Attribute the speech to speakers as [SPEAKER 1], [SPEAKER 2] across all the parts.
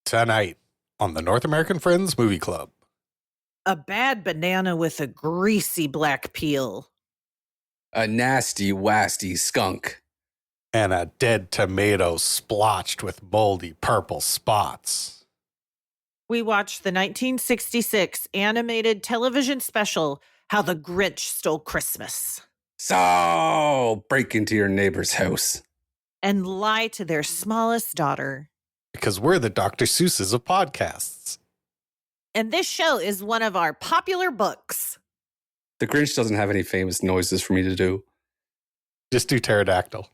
[SPEAKER 1] Tonight on the North American Friends Movie Club.
[SPEAKER 2] A bad banana with a greasy black peel.
[SPEAKER 3] A nasty, wasty skunk.
[SPEAKER 1] And a dead tomato splotched with mouldy purple spots.
[SPEAKER 2] We watched the 1966 animated television special, How the Grinch Stole Christmas.
[SPEAKER 3] So, break into your neighbor's house.
[SPEAKER 2] And lie to their smallest daughter.
[SPEAKER 1] Because we're the Dr. Seusses of Podcasts.
[SPEAKER 2] And this show is one of our popular books.
[SPEAKER 3] The Grinch doesn't have any famous noises for me to do.
[SPEAKER 1] Just do pterodactyl.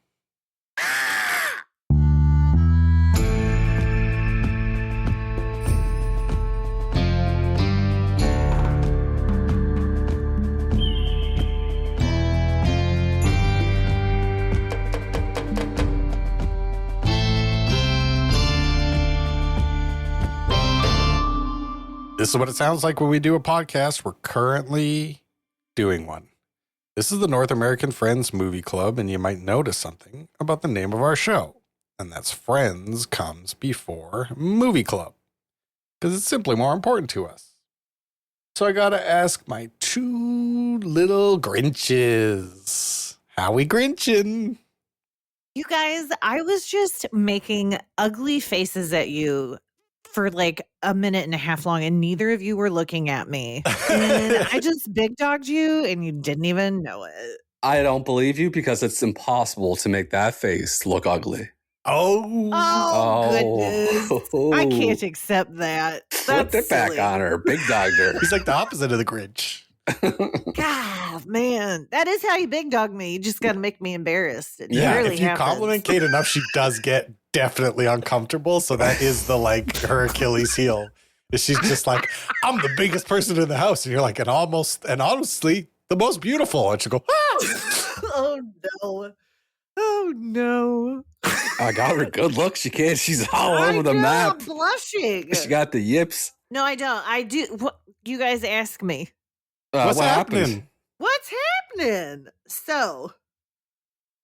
[SPEAKER 1] This is what it sounds like when we do a podcast. We're currently doing one. This is the North American Friends Movie Club, and you might notice something about the name of our show. And that's Friends comes before Movie Club. Because it's simply more important to us. So I gotta ask my two little Grinches. How we Grinchin'?
[SPEAKER 2] You guys, I was just making ugly faces at you for like a minute and a half long, and neither of you were looking at me. And I just big dogged you, and you didn't even know it.
[SPEAKER 3] I don't believe you because it's impossible to make that face look ugly.
[SPEAKER 2] Oh, goodness. I can't accept that.
[SPEAKER 3] Flip it back on her. Big dogged her.
[SPEAKER 1] He's like the opposite of the Grinch.
[SPEAKER 2] God, man. That is how you big dog me. You just got to make me embarrassed. It
[SPEAKER 1] Yeah,
[SPEAKER 2] rarely
[SPEAKER 1] if you
[SPEAKER 2] happens.
[SPEAKER 1] compliment Kate enough, she does get definitely uncomfortable. So that is the like her Achilles heel. She's just like, I'm the biggest person in the house, and you're like, and honestly, the most beautiful. And she'll go, ah!
[SPEAKER 2] Oh no! Oh no!
[SPEAKER 3] I got her good look. She's all over the map.
[SPEAKER 2] I'm blushing.
[SPEAKER 3] She got the yips.
[SPEAKER 2] No, I don't. I do. What, you guys ask me.
[SPEAKER 1] What's
[SPEAKER 3] what
[SPEAKER 1] happening?
[SPEAKER 3] happened?
[SPEAKER 2] What's happening? So,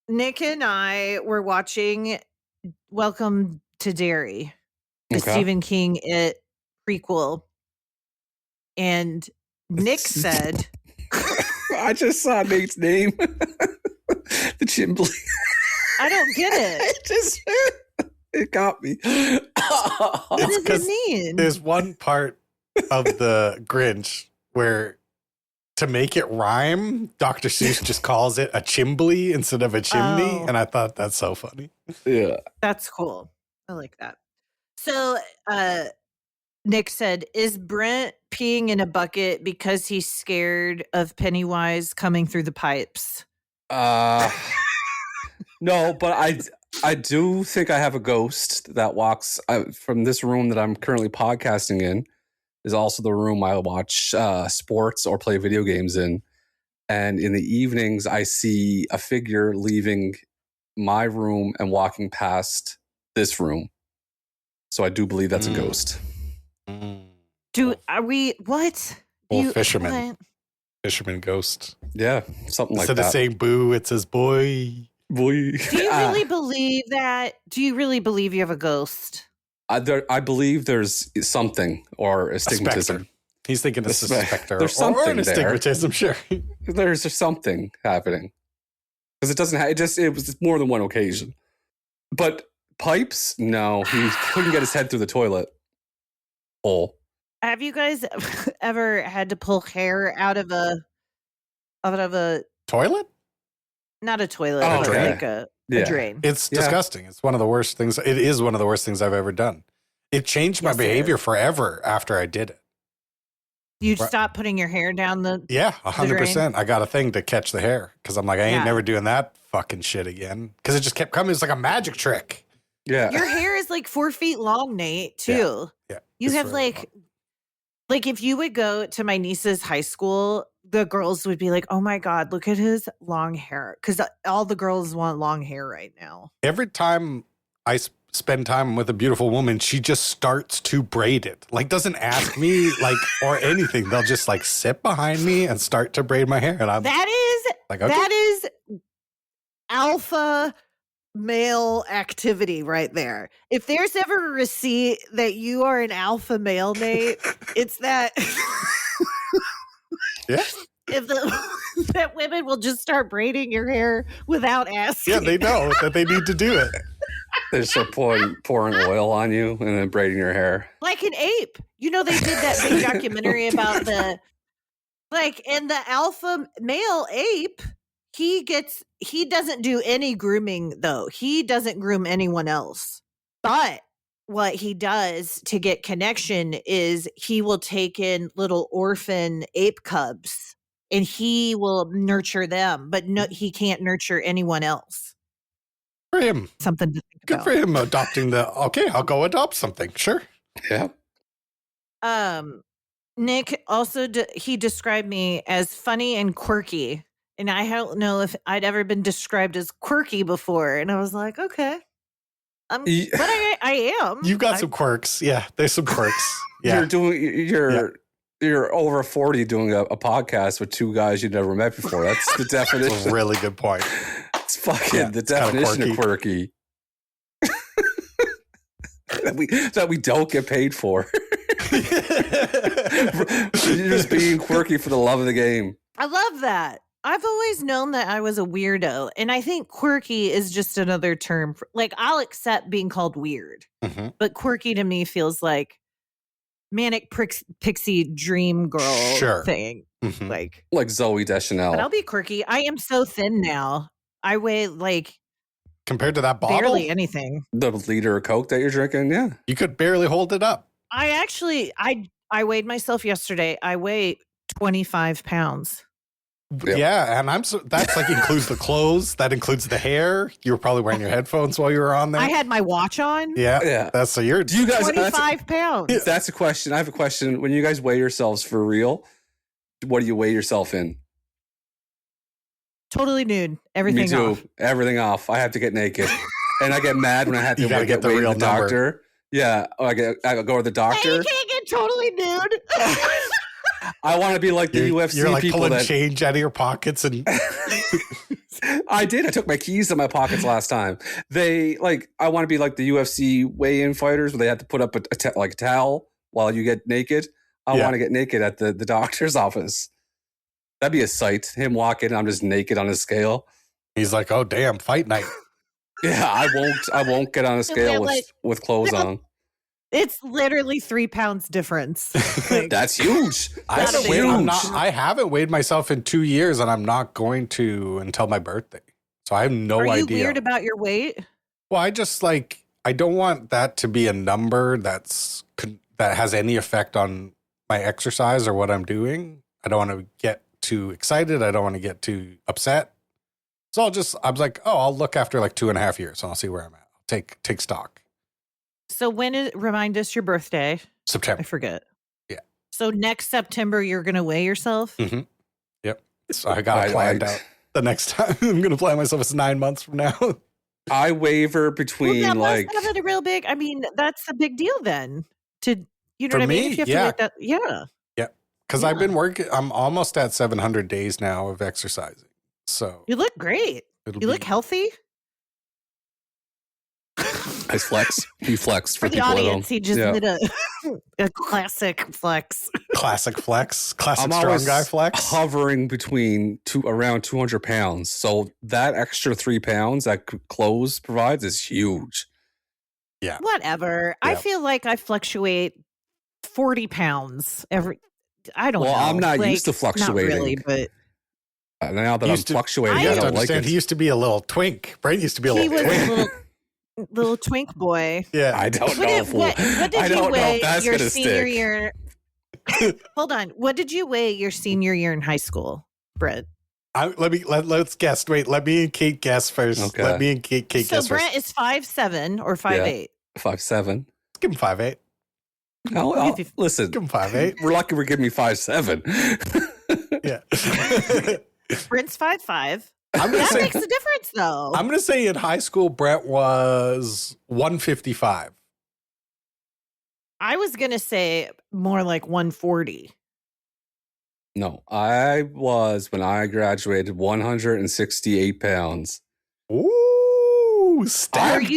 [SPEAKER 2] Nick and I were watching Welcome to Derry, the
[SPEAKER 3] Okay.
[SPEAKER 2] Stephen King It prequel. And Nick said,
[SPEAKER 3] I just saw Nate's name. The chimbley.
[SPEAKER 2] I don't get it.
[SPEAKER 3] It got me.
[SPEAKER 2] What
[SPEAKER 1] It's
[SPEAKER 2] does it mean?
[SPEAKER 1] There's one part of the Grinch where to make it rhyme, Dr. Seuss just calls it a chimbly instead of a chimney.
[SPEAKER 2] Oh.
[SPEAKER 1] And I thought that's so funny.
[SPEAKER 3] Yeah.
[SPEAKER 2] That's cool. I like that. So, Nick said, is Brent peeing in a bucket because he's scared of Pennywise coming through the pipes?
[SPEAKER 3] No, but I do think I have a ghost that walks from this room that I'm currently podcasting in. Is also the room I watch sports or play video games in. And in the evenings, I see a figure leaving my room and walking past this room. So I do believe that's a ghost.
[SPEAKER 2] Are we, what?
[SPEAKER 1] Well, fisherman.
[SPEAKER 2] What?
[SPEAKER 1] Fisherman ghost.
[SPEAKER 3] Yeah, something like
[SPEAKER 1] Instead
[SPEAKER 3] that.
[SPEAKER 1] of saying boo, it says boy.
[SPEAKER 3] Boy.
[SPEAKER 2] Do you really believe that? Do you really believe you have a ghost?
[SPEAKER 3] I believe there's something or astigmatism.
[SPEAKER 1] Spectre. He's thinking it's a specter.
[SPEAKER 3] There's
[SPEAKER 1] or
[SPEAKER 3] something
[SPEAKER 1] an
[SPEAKER 3] there.
[SPEAKER 1] astigmatism, sure.
[SPEAKER 3] There's something happening because it doesn't. It was more than one occasion. But pipes, no, he couldn't get his head through the toilet hole.
[SPEAKER 2] Have you guys ever had to pull hair out of a
[SPEAKER 1] Toilet?
[SPEAKER 2] not a toilet,
[SPEAKER 3] Oh,
[SPEAKER 2] but
[SPEAKER 3] okay.
[SPEAKER 2] like a
[SPEAKER 3] Yeah.
[SPEAKER 2] drain?
[SPEAKER 1] It's
[SPEAKER 3] Yeah.
[SPEAKER 1] disgusting. It's one of the worst things. It is one of the worst things I've ever done. It changed my
[SPEAKER 2] Yes, it
[SPEAKER 1] behavior
[SPEAKER 2] is.
[SPEAKER 1] forever after I did it.
[SPEAKER 2] You'd
[SPEAKER 1] Right.
[SPEAKER 2] stop putting your hair down the.
[SPEAKER 1] Yeah, 100%. I got a thing to catch the hair because I'm like, I ain't
[SPEAKER 2] Yeah.
[SPEAKER 1] never doing that fucking shit again. Because it just kept coming. It's like a magic trick.
[SPEAKER 3] Yeah.
[SPEAKER 2] Your hair is like 4 feet long, Nate. Too.
[SPEAKER 1] Yeah.
[SPEAKER 2] You
[SPEAKER 1] it's
[SPEAKER 2] have
[SPEAKER 1] really
[SPEAKER 2] like if you would go to my niece's high school, the girls would be like, "Oh my god, look at his long hair," because all the girls want long hair right now.
[SPEAKER 1] every time I spend time with a beautiful woman, she just starts to braid it. Like, doesn't ask me, like, or anything. They'll just, like, sit behind me and start to braid my hair. And I'm
[SPEAKER 2] That is
[SPEAKER 1] like, okay.
[SPEAKER 2] that is alpha male activity right there. If there's ever a receipt that you are an alpha male, Nate, it's that.
[SPEAKER 1] Yeah.
[SPEAKER 2] If that women will just start braiding your hair without asking.
[SPEAKER 1] Yeah, they know that they need to do it.
[SPEAKER 3] They start pouring oil on you and then braiding your hair.
[SPEAKER 2] Like an ape. You know, they did that big documentary about and the alpha male ape, he doesn't do any grooming though. He doesn't groom anyone else. But what he does to get connection is he will take in little orphan ape cubs and he will nurture them, but no, he can't nurture anyone else.
[SPEAKER 1] For him.
[SPEAKER 2] Something to think
[SPEAKER 1] Good
[SPEAKER 2] about.
[SPEAKER 1] for him adopting I'll go adopt something. Sure.
[SPEAKER 3] Yeah.
[SPEAKER 2] Nick also, he described me as funny and quirky. And I don't know if I'd ever been described as quirky before. And I was like, okay. But I am.
[SPEAKER 1] You've got some quirks. Yeah, there's some quirks. Yeah.
[SPEAKER 3] You're over 40 doing a podcast with two guys you've never met before. That's the definition.
[SPEAKER 1] That's a really good point.
[SPEAKER 3] It's fucking the definition of quirky. that we don't get paid for. You're just being quirky for the love of the game.
[SPEAKER 2] I love that. I've always known that I was a weirdo. And I think quirky is just another term. Like, I'll accept being called weird.
[SPEAKER 1] Mm-hmm.
[SPEAKER 2] But quirky to me feels like manic pixie dream girl thing.
[SPEAKER 1] Mm-hmm.
[SPEAKER 3] Like Zoe Deschanel.
[SPEAKER 2] But I'll be quirky. I am so thin now. I weigh
[SPEAKER 1] compared to that bottle?
[SPEAKER 2] Barely anything.
[SPEAKER 3] The liter of Coke that you're drinking, yeah.
[SPEAKER 1] You could barely hold it up.
[SPEAKER 2] I weighed myself yesterday. I weigh 25 pounds.
[SPEAKER 1] Yep. Yeah, and that's like includes the clothes, that includes the hair. You were probably wearing your headphones while you were on there.
[SPEAKER 2] I had my watch on.
[SPEAKER 1] Yeah. That's so you're.
[SPEAKER 3] Do you guys
[SPEAKER 2] 25 pounds?
[SPEAKER 3] That's a question. I have a question. When you guys weigh yourselves for real, what do you weigh yourself in?
[SPEAKER 2] Totally nude. Everything
[SPEAKER 3] Me too.
[SPEAKER 2] off.
[SPEAKER 3] Everything off. I have to get naked, and I get mad when I have to get the real doctor. Yeah, I go to the doctor.
[SPEAKER 2] Hey, you can't get totally nude.
[SPEAKER 3] I want to be like the UFC
[SPEAKER 1] you're like
[SPEAKER 3] people
[SPEAKER 1] pulling change out of your pockets and.
[SPEAKER 3] I did. I took my keys in my pockets last time. I want to be like the UFC weigh-in fighters where they have to put up a towel while you get naked. I want to get naked at the doctor's office. That'd be a sight. Him walking, I'm just naked on a scale.
[SPEAKER 1] He's like, "Oh damn, fight night."
[SPEAKER 3] Yeah, I won't get on a scale with clothes on.
[SPEAKER 2] It's literally 3 pounds difference.
[SPEAKER 3] That's huge. That's
[SPEAKER 1] huge.
[SPEAKER 3] huge.
[SPEAKER 1] I haven't weighed myself in 2 years, and I'm not going to until my birthday. So I have no idea.
[SPEAKER 2] Are you weird about your weight?
[SPEAKER 1] Well, I just I don't want that to be a number that has any effect on my exercise or what I'm doing. I don't want to get too excited. I don't want to get too upset. So I was like, I'll look after 2.5 years and I'll see where I'm at. I'll take stock.
[SPEAKER 2] So remind us your birthday.
[SPEAKER 1] September.
[SPEAKER 2] I forget.
[SPEAKER 1] Yeah.
[SPEAKER 2] So next September, you're going to weigh yourself?
[SPEAKER 1] Mm-hmm. Yep. So I got it planned out. The next time I'm going to plan myself as 9 months from now.
[SPEAKER 3] I waver between
[SPEAKER 2] that's not a real big, that's a big deal then. You know what I mean? If you have to make that, yeah.
[SPEAKER 1] Yeah. Because I've been working, I'm almost at 700 days now of exercising. So
[SPEAKER 2] you look great. You look healthy.
[SPEAKER 3] Nice flex. He flexed for
[SPEAKER 2] the audience. He just did a classic flex.
[SPEAKER 1] Classic flex. Classic
[SPEAKER 3] I'm
[SPEAKER 1] strong guy flex.
[SPEAKER 3] Hovering between around 200 pounds. So that extra 3 pounds that clothes provides is huge.
[SPEAKER 1] Yeah.
[SPEAKER 2] Whatever. Yeah. I feel like I fluctuate 40 pounds I don't know.
[SPEAKER 3] Well, I'm not used to fluctuating.
[SPEAKER 2] Not really, but
[SPEAKER 3] now that I'm fluctuating, I don't like it.
[SPEAKER 1] He used to be a little twink. Brent used to be a little twink.
[SPEAKER 2] Little twink boy.
[SPEAKER 3] Yeah. I don't know.
[SPEAKER 2] What did you weigh your senior year? Hold on. What did you weigh your senior year in high school, Brent?
[SPEAKER 1] Let's guess. Wait, let me and Kate guess first.
[SPEAKER 3] Okay.
[SPEAKER 1] Let me and Kate guess first.
[SPEAKER 2] So Brent is 5'7" or 5'8"?
[SPEAKER 3] 5'7".
[SPEAKER 1] Give him 5'8".
[SPEAKER 3] Listen.
[SPEAKER 1] Give him 5'8".
[SPEAKER 3] We're lucky we're giving me 5'7".
[SPEAKER 1] Yeah.
[SPEAKER 2] Brent's 5'5". That makes a difference, though.
[SPEAKER 1] I'm going to say in high school, Brent was 155.
[SPEAKER 2] I was going to say more like 140.
[SPEAKER 3] No, I was, when I graduated, 168 pounds.
[SPEAKER 1] Ooh. Ooh, stabbed.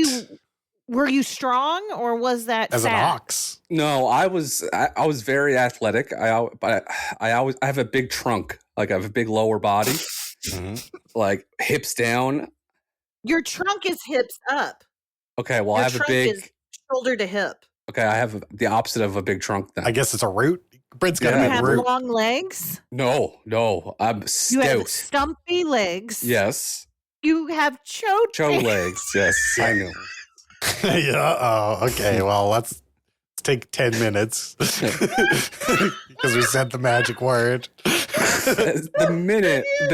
[SPEAKER 2] Were you strong, or was that
[SPEAKER 1] as
[SPEAKER 2] fat?
[SPEAKER 1] an ox?
[SPEAKER 3] No, I was very athletic. I have a big trunk. Like I have a big lower body, like hips down.
[SPEAKER 2] Your trunk is hips up.
[SPEAKER 3] Okay, well,
[SPEAKER 2] Your
[SPEAKER 3] I have a
[SPEAKER 2] trunk
[SPEAKER 3] big
[SPEAKER 2] is shoulder to hip.
[SPEAKER 3] Okay, I have the opposite of a big trunk then.
[SPEAKER 1] I guess it's a root. Brent's got
[SPEAKER 2] You
[SPEAKER 1] a big
[SPEAKER 2] have
[SPEAKER 1] root.
[SPEAKER 2] long legs.
[SPEAKER 3] No, I'm
[SPEAKER 2] You have
[SPEAKER 3] stout.
[SPEAKER 2] stumpy legs.
[SPEAKER 3] Yes.
[SPEAKER 2] You have cho
[SPEAKER 3] legs. Yes, I know.
[SPEAKER 1] Yeah. Oh, okay. Well, let's take 10 minutes because we said the magic word.
[SPEAKER 3] the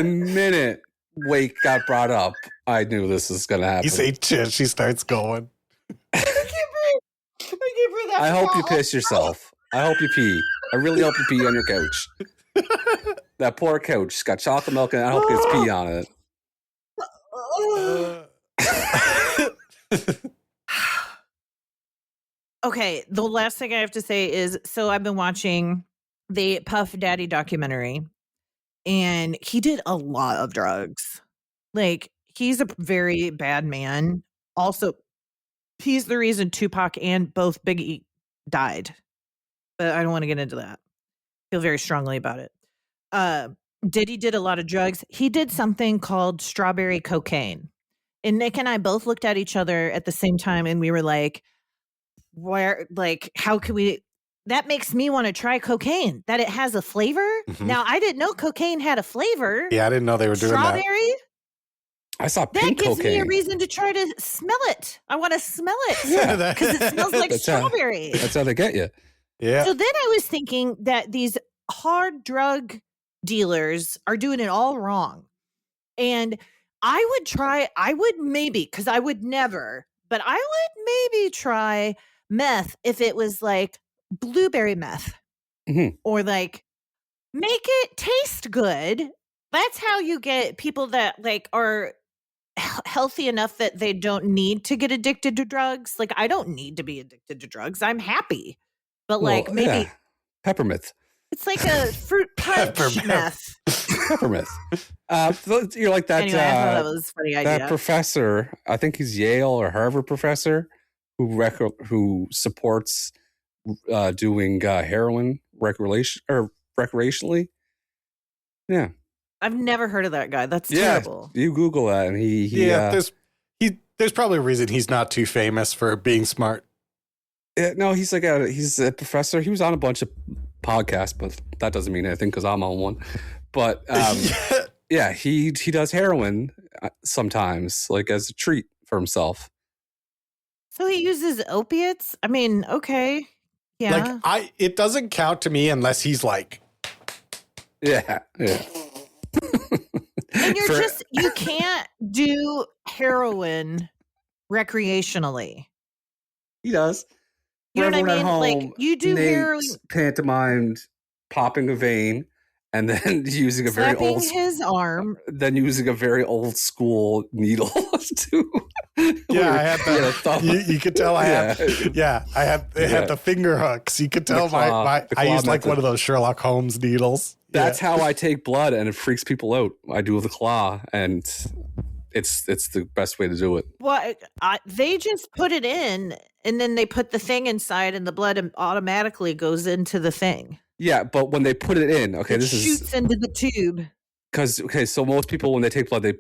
[SPEAKER 3] minute Wake got brought up, I knew this was going to happen.
[SPEAKER 1] You say shit, she starts going.
[SPEAKER 2] I can't breathe.
[SPEAKER 3] I hope you piss yourself. I hope you pee. I really hope you pee on your couch. That poor couch. It's got chocolate milk and I hope it's pee on it.
[SPEAKER 2] Okay, the last thing I have to say is, so I've been watching the Puff Daddy documentary, and he did a lot of drugs. Like, he's a very bad man. Also, he's the reason Tupac and both Biggie died. But I don't want to get into that. I feel very strongly about it. Diddy did a lot of drugs. He did something called strawberry cocaine. And Nick and I both looked at each other at the same time, and we were like, how could we? That makes me want to try cocaine, that it has a flavor.
[SPEAKER 1] Mhm.
[SPEAKER 2] Now, I didn't know cocaine had a flavor.
[SPEAKER 1] Yeah, I didn't know they were doing
[SPEAKER 2] Strawberry?
[SPEAKER 1] that.
[SPEAKER 3] I saw
[SPEAKER 2] That
[SPEAKER 3] pink
[SPEAKER 2] gives me a
[SPEAKER 3] cocaine.
[SPEAKER 2] reason to try to smell it. I want to smell it.
[SPEAKER 1] Yeah,
[SPEAKER 2] Because it smells like
[SPEAKER 3] That's how-
[SPEAKER 2] strawberry.
[SPEAKER 3] That's how they get you.
[SPEAKER 1] Yeah.
[SPEAKER 2] So then I was thinking that these hard drug dealers are doing it all wrong. And I would maybe, because I would never, but I would maybe try meth if it was like blueberry meth.
[SPEAKER 3] Mhm.
[SPEAKER 2] Or like make it taste good. That's how you get people that like are healthy enough that they don't need to get addicted to drugs. Like, I don't need to be addicted to drugs. I'm happy. But like
[SPEAKER 3] Well,
[SPEAKER 2] maybe
[SPEAKER 3] yeah. Peppermint.
[SPEAKER 2] it's like a fruit punch
[SPEAKER 1] Peppermint.
[SPEAKER 2] meth.
[SPEAKER 3] Peppermint. You're like that.
[SPEAKER 2] Anyway, I thought that was a funny idea.
[SPEAKER 3] That professor, I think he's Yale or Harvard professor, who supports doing heroin recreationally. Yeah,
[SPEAKER 2] I've never heard of that guy. That's
[SPEAKER 3] yeah.
[SPEAKER 2] terrible.
[SPEAKER 3] You Google that, and he
[SPEAKER 1] there's probably a reason he's not too famous for being smart.
[SPEAKER 3] no, he's he's a professor. He was on a bunch of podcasts, but that doesn't mean anything because I'm on one. But yeah, he does heroin sometimes, like as a treat for himself.
[SPEAKER 2] So he uses opiates? I mean, okay. Yeah.
[SPEAKER 1] Like it doesn't count to me unless he's like,
[SPEAKER 3] Yeah.
[SPEAKER 2] And you can't do heroin recreationally.
[SPEAKER 3] He does.
[SPEAKER 2] You know what I
[SPEAKER 3] Everyone at
[SPEAKER 2] mean?
[SPEAKER 3] home,
[SPEAKER 2] Like, you do
[SPEAKER 3] Nate's
[SPEAKER 2] heroin,
[SPEAKER 3] pantomimed popping a vein and then using a very
[SPEAKER 2] slapping
[SPEAKER 3] old
[SPEAKER 2] his arm.
[SPEAKER 3] then using a very old school needle to
[SPEAKER 1] yeah, I had
[SPEAKER 3] Yeah,
[SPEAKER 1] that.
[SPEAKER 3] thumb.
[SPEAKER 1] You could tell I had.
[SPEAKER 3] Yeah.
[SPEAKER 1] Yeah, I had. They had the finger hooks. You could tell
[SPEAKER 3] claw-
[SPEAKER 1] my.
[SPEAKER 3] the
[SPEAKER 1] I
[SPEAKER 3] claw
[SPEAKER 1] used like
[SPEAKER 3] method.
[SPEAKER 1] one of those Sherlock Holmes needles.
[SPEAKER 3] That's how I take blood and it freaks people out. I do the claw and it's the best way to do it.
[SPEAKER 2] Well, they just put it in, and then they put the thing inside, and the blood automatically goes into the thing.
[SPEAKER 3] Yeah, but when they put it in, okay,
[SPEAKER 2] It
[SPEAKER 3] this
[SPEAKER 2] shoots
[SPEAKER 3] is
[SPEAKER 2] into the tube.
[SPEAKER 3] because so most people when they take blood they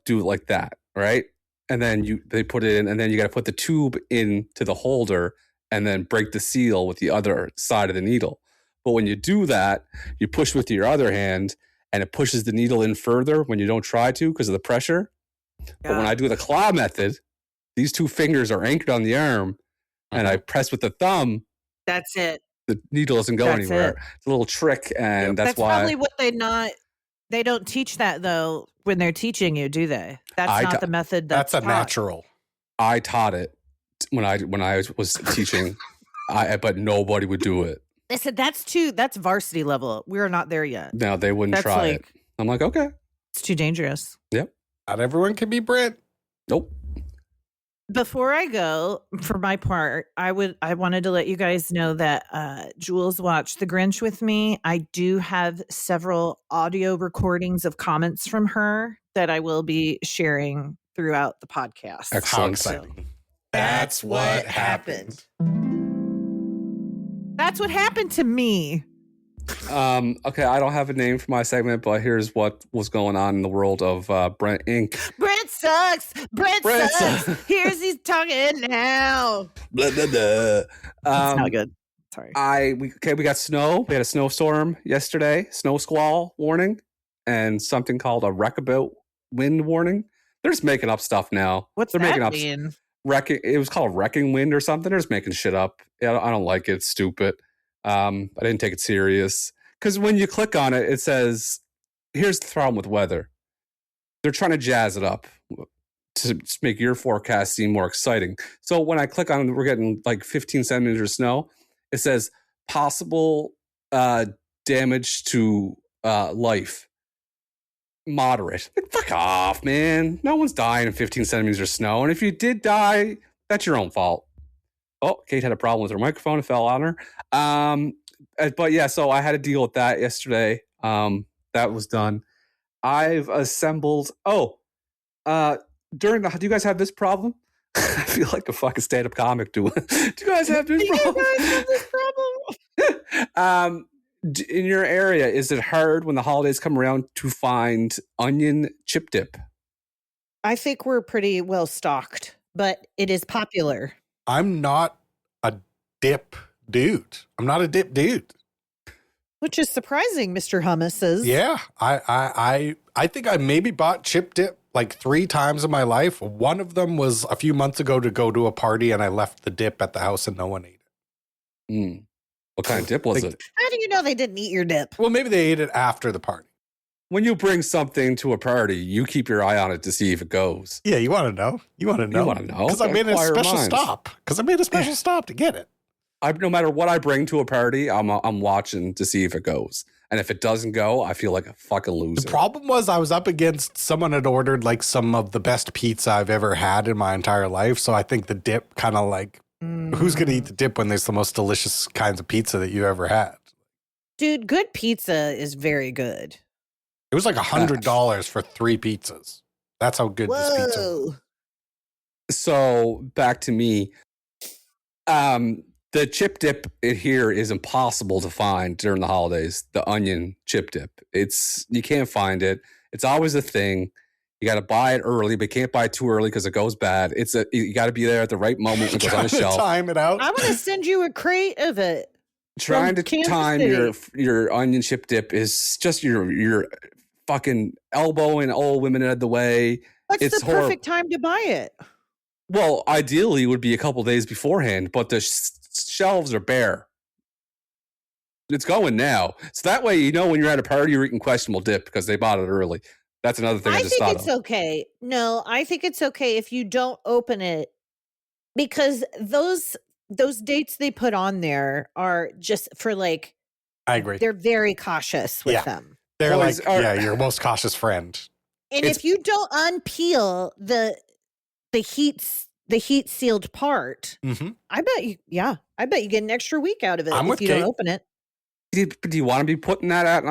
[SPEAKER 3] do it like that, right? And then they put it in, and then you got to put the tube into the holder, and then break the seal with the other side of the needle. But when you do that, you push with your other hand, and it pushes the needle in further when you don't try to because of the pressure. But when I do the claw method, these two fingers are anchored on the arm, and I press with the thumb.
[SPEAKER 2] That's it.
[SPEAKER 3] The needle doesn't go
[SPEAKER 2] That's
[SPEAKER 3] anywhere.
[SPEAKER 2] it.
[SPEAKER 3] It's a little trick, and
[SPEAKER 2] That's
[SPEAKER 3] why
[SPEAKER 2] probably what they don't teach that though when they're teaching you, do they? That's not the method
[SPEAKER 1] That's a
[SPEAKER 2] taught.
[SPEAKER 1] natural.
[SPEAKER 3] I taught it when I was teaching. But nobody would do it.
[SPEAKER 2] They said that's varsity level. We're not there yet.
[SPEAKER 3] No, they wouldn't
[SPEAKER 2] That's
[SPEAKER 3] try it. I'm like, okay.
[SPEAKER 2] It's too dangerous.
[SPEAKER 1] Not everyone can be Brent.
[SPEAKER 3] Nope.
[SPEAKER 2] Before I go, for my part, I wanted to let you guys know that Jules watched The Grinch with me. I do have several audio recordings of comments from her that I will be sharing throughout the podcast.
[SPEAKER 1] How
[SPEAKER 3] Excellent.
[SPEAKER 1] exciting.
[SPEAKER 2] That's what happened. That's what happened to me.
[SPEAKER 3] Okay, I don't have a name for my segment, but here's what was going on in the world of Brent Inc.
[SPEAKER 2] Brent sucks. Brent
[SPEAKER 3] Brent
[SPEAKER 2] sucks.
[SPEAKER 3] sucks.
[SPEAKER 2] Here's he's talking now.
[SPEAKER 3] Blah, blah, blah.
[SPEAKER 2] That's not good. Sorry.
[SPEAKER 3] We got snow. We had a snowstorm yesterday, snow squall warning, and something called a wreckabout wind warning. They're just making up stuff now.
[SPEAKER 2] What's
[SPEAKER 3] They're
[SPEAKER 2] that
[SPEAKER 3] making up
[SPEAKER 2] mean?
[SPEAKER 3] wrecking. It was called wrecking wind or something. They're just making shit up. Yeah, I don't like it. It's stupid. I didn't take it serious because when you click on it, it says, "Here's the problem with weather." They're trying to jazz it up to make your forecast seem more exciting. So when I click on, we're getting like 15 centimeters of snow. It says possible damage to life. Moderate. Like, fuck off, man. No one's dying in 15 centimeters of snow. And if you did die, that's your own fault. Oh, Kate had a problem with her microphone. It fell on her. But yeah, so I had to deal with that yesterday. That was done. I've assembled. Do you guys have this problem? I feel like a fucking stand-up comic doing. Do you guys have this problem? In your area, is it hard when the holidays come around to find onion chip dip?
[SPEAKER 2] I think we're pretty well stocked, but it is popular.
[SPEAKER 1] I'm not a dip dude. I'm not a dip dude.
[SPEAKER 2] Which is surprising, Mr. Hummus says.
[SPEAKER 1] Yeah, I think I maybe bought chip dip like 3 times in my life. One of them was a few months ago to go to a party, and I left the dip at the house, and no one ate it.
[SPEAKER 3] What kind of dip was it?
[SPEAKER 2] How do you know they didn't eat your dip?
[SPEAKER 1] Well, maybe they ate it after the party.
[SPEAKER 3] When you bring something to a party, you keep your eye on it to see if it goes.
[SPEAKER 1] Yeah, you want to know? You want to know?
[SPEAKER 3] You want to know?
[SPEAKER 1] Because I made a
[SPEAKER 3] Inquire
[SPEAKER 1] special
[SPEAKER 3] minds.
[SPEAKER 1] stop. Because I made a special stop to get it.
[SPEAKER 3] No matter what I bring to a party, I'm watching to see if it goes. And if it doesn't go, I feel like a fucking loser.
[SPEAKER 1] The problem was I was up against someone had ordered like some of the best pizza I've ever had in my entire life. So I think the dip kind of like, who's going to eat the dip when there's the most delicious kinds of pizza that you ever had?
[SPEAKER 2] Dude, good pizza is very good.
[SPEAKER 1] It was like $100 for 3 pizzas. That's how good this pizza was.
[SPEAKER 3] So back to me. The chip dip here is impossible to find during the holidays. The onion chip dip. You can't find it. It's always a thing. You got to buy it early, but you can't buy it too early because it goes bad. You got to be there at the right moment when it goes on the shelf.
[SPEAKER 1] Time it out.
[SPEAKER 2] I'm going to send you a crate of it.
[SPEAKER 3] Trying to
[SPEAKER 2] Kansas
[SPEAKER 3] time
[SPEAKER 2] City.
[SPEAKER 3] your onion chip dip is just your fucking elbowing old women out of the way.
[SPEAKER 2] What's
[SPEAKER 3] It's
[SPEAKER 2] the perfect time to buy it?
[SPEAKER 3] Well, ideally, it would be a couple days beforehand, but the shelves are bare. It's going now. So that way, you know, when you're at a party, you're eating questionable dip because they bought it early. That's another thing I just
[SPEAKER 2] think
[SPEAKER 3] thought
[SPEAKER 2] it's
[SPEAKER 3] of.
[SPEAKER 2] okay. No, I think it's okay if you don't open it because those dates they put on there are just for like,
[SPEAKER 1] I agree.
[SPEAKER 2] they're very cautious with
[SPEAKER 1] Yeah.
[SPEAKER 2] them.
[SPEAKER 1] They're
[SPEAKER 3] Boys
[SPEAKER 1] like,
[SPEAKER 3] are-
[SPEAKER 1] yeah, your most cautious friend.
[SPEAKER 2] And if you don't unpeel the heat sealed part,
[SPEAKER 1] Mm-hmm.
[SPEAKER 2] I bet you get an extra week out of it
[SPEAKER 1] I'm
[SPEAKER 2] if
[SPEAKER 1] with
[SPEAKER 2] you
[SPEAKER 1] Kate.
[SPEAKER 2] don't open it.
[SPEAKER 3] Do you want to be putting that out?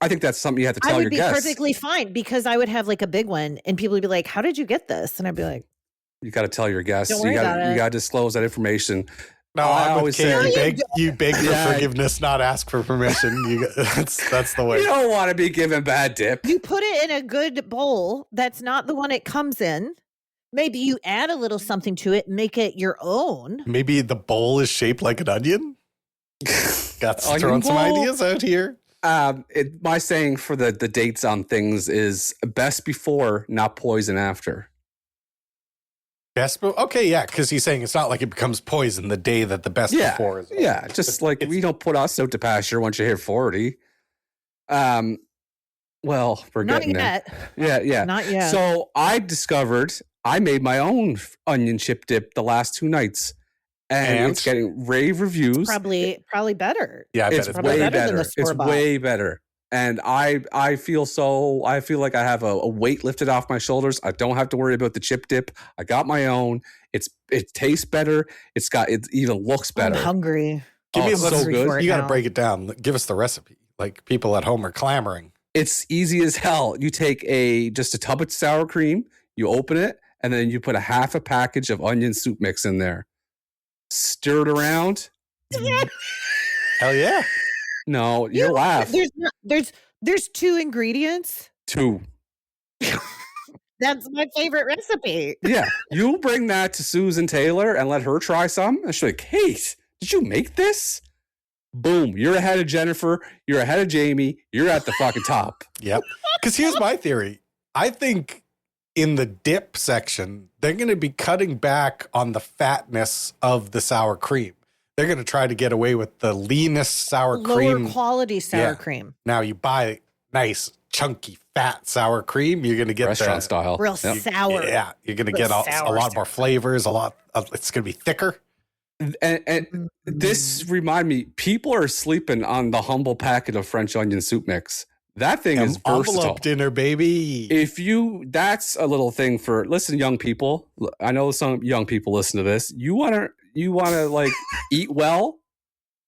[SPEAKER 3] I think that's something you have to tell
[SPEAKER 2] I
[SPEAKER 3] your
[SPEAKER 2] would be
[SPEAKER 3] guests.
[SPEAKER 2] perfectly fine because I would have like a big one and people would be like, "How did you get this?" And I'd be like,
[SPEAKER 3] You got to tell your guests.
[SPEAKER 2] Don't worry about it.
[SPEAKER 3] You got to disclose that information.
[SPEAKER 1] No,
[SPEAKER 3] I
[SPEAKER 1] I'm
[SPEAKER 3] always
[SPEAKER 1] with Kate.
[SPEAKER 3] say-
[SPEAKER 1] You beg for
[SPEAKER 3] Yeah.
[SPEAKER 1] forgiveness, not ask for permission. That's the way.
[SPEAKER 3] You don't want to be given bad dip.
[SPEAKER 2] you put it in a good bowl that's not the one it comes in. Maybe you add a little something to it, make it your own.
[SPEAKER 1] Maybe the bowl is shaped like an onion. Got
[SPEAKER 3] Onion
[SPEAKER 1] throwing some
[SPEAKER 3] bowl?
[SPEAKER 1] ideas out here.
[SPEAKER 3] My saying for the dates on things is best before, not poison after.
[SPEAKER 1] Best, okay, yeah, because he's saying it's not like it becomes poison the day that the best
[SPEAKER 3] Yeah,
[SPEAKER 1] before is.
[SPEAKER 3] yeah. Just like we don't put us out to pasture once you hit 40. Well, we're
[SPEAKER 2] Not
[SPEAKER 3] getting there.
[SPEAKER 2] yet.
[SPEAKER 3] Yeah.
[SPEAKER 2] Not yet.
[SPEAKER 3] So I made my own onion chip dip the last 2 nights, and it's getting rave reviews.
[SPEAKER 2] Probably better.
[SPEAKER 1] Yeah, I bet
[SPEAKER 3] It's
[SPEAKER 1] it's
[SPEAKER 2] probably
[SPEAKER 3] way
[SPEAKER 2] better than
[SPEAKER 3] better.
[SPEAKER 2] the
[SPEAKER 3] It's
[SPEAKER 2] store-bought.
[SPEAKER 3] way better. And I feel like I have a weight lifted off my shoulders. I don't have to worry about the chip dip. I got my own. It tastes better. It even looks better.
[SPEAKER 2] I'm hungry.
[SPEAKER 1] Give me
[SPEAKER 3] it's so
[SPEAKER 1] let's-
[SPEAKER 3] good.
[SPEAKER 1] You got to
[SPEAKER 2] now.
[SPEAKER 1] break it down. Give us the recipe. Like people at home are clamoring.
[SPEAKER 3] It's easy as hell. You take just a tub of sour cream, you open it, and then you put a half a package of onion soup mix in there. Stir it around.
[SPEAKER 1] Hell yeah.
[SPEAKER 3] No, you'll laugh.
[SPEAKER 2] There's 2 ingredients.
[SPEAKER 3] 2.
[SPEAKER 2] That's my favorite recipe.
[SPEAKER 3] Yeah, you bring that to Susan Taylor and let her try some. And she's like, Kate, did you make this? Boom, you're ahead of Jennifer. You're ahead of Jamie. You're at the fucking top.
[SPEAKER 1] Yep. Because here's my theory. I think in the dip section, they're going to be cutting back on the fatness of the sour cream. They're going to try to get away with the leanest sour cream.
[SPEAKER 2] Lower quality sour cream.
[SPEAKER 1] Now you buy nice, chunky, fat sour cream. You're going to get
[SPEAKER 3] restaurant style.
[SPEAKER 2] Real sour.
[SPEAKER 1] Yeah. You're going to get a lot more flavors. It's going to be thicker.
[SPEAKER 3] And this remind me, people are sleeping on the humble packet of French onion soup mix. That thing is versatile.
[SPEAKER 1] Envelope dinner, baby.
[SPEAKER 3] That's a little thing for, listen, young people. I know some young people listen to this. You want to like eat well,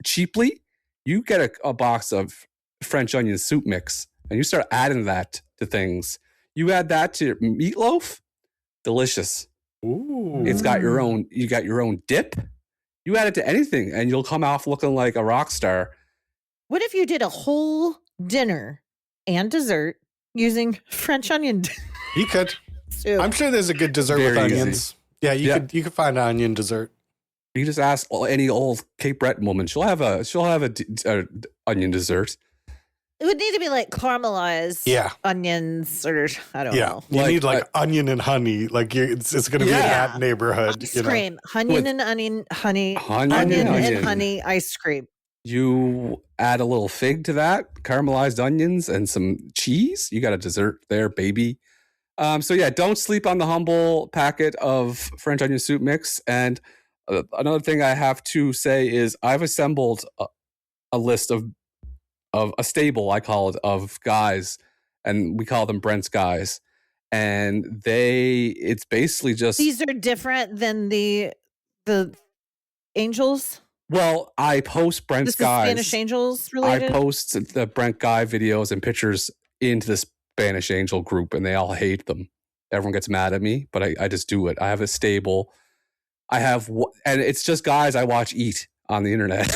[SPEAKER 3] cheaply. You get a box of French onion soup mix and you start adding that to things. You add that to your meatloaf, delicious.
[SPEAKER 1] Ooh.
[SPEAKER 3] You got your own dip. You add it to anything and you'll come off looking like a rock star.
[SPEAKER 2] What if you did a whole dinner and dessert using French onion
[SPEAKER 1] You could.
[SPEAKER 2] soup?
[SPEAKER 1] I'm sure there's a good dessert
[SPEAKER 3] Very
[SPEAKER 1] with
[SPEAKER 3] easy.
[SPEAKER 1] onions. Yeah, you could find an onion dessert.
[SPEAKER 3] You just ask any old Cape Breton woman. She'll have a onion dessert.
[SPEAKER 2] It would need to be like caramelized onions or I don't know.
[SPEAKER 1] You need like onion and honey. Like it's going to be in that neighborhood.
[SPEAKER 2] Ice cream. Onion and onion, honey.
[SPEAKER 3] Onion
[SPEAKER 2] and honey ice cream.
[SPEAKER 3] You add a little fig to that, caramelized onions and some cheese. You got a dessert there, baby. So yeah, don't sleep on the humble packet of French onion soup mix. And another thing I have to say is I've assembled a list of a stable, I call it, of guys, and we call them Brent's guys. And it's basically just...
[SPEAKER 2] These are different than the angels?
[SPEAKER 3] Well, I post Brent's guys.
[SPEAKER 2] Spanish angels related?
[SPEAKER 3] I post the Brent Guy videos and pictures into the Spanish angel group, and they all hate them. Everyone gets mad at me, but I just do it. I have a stable. And it's just guys I watch eat on the internet.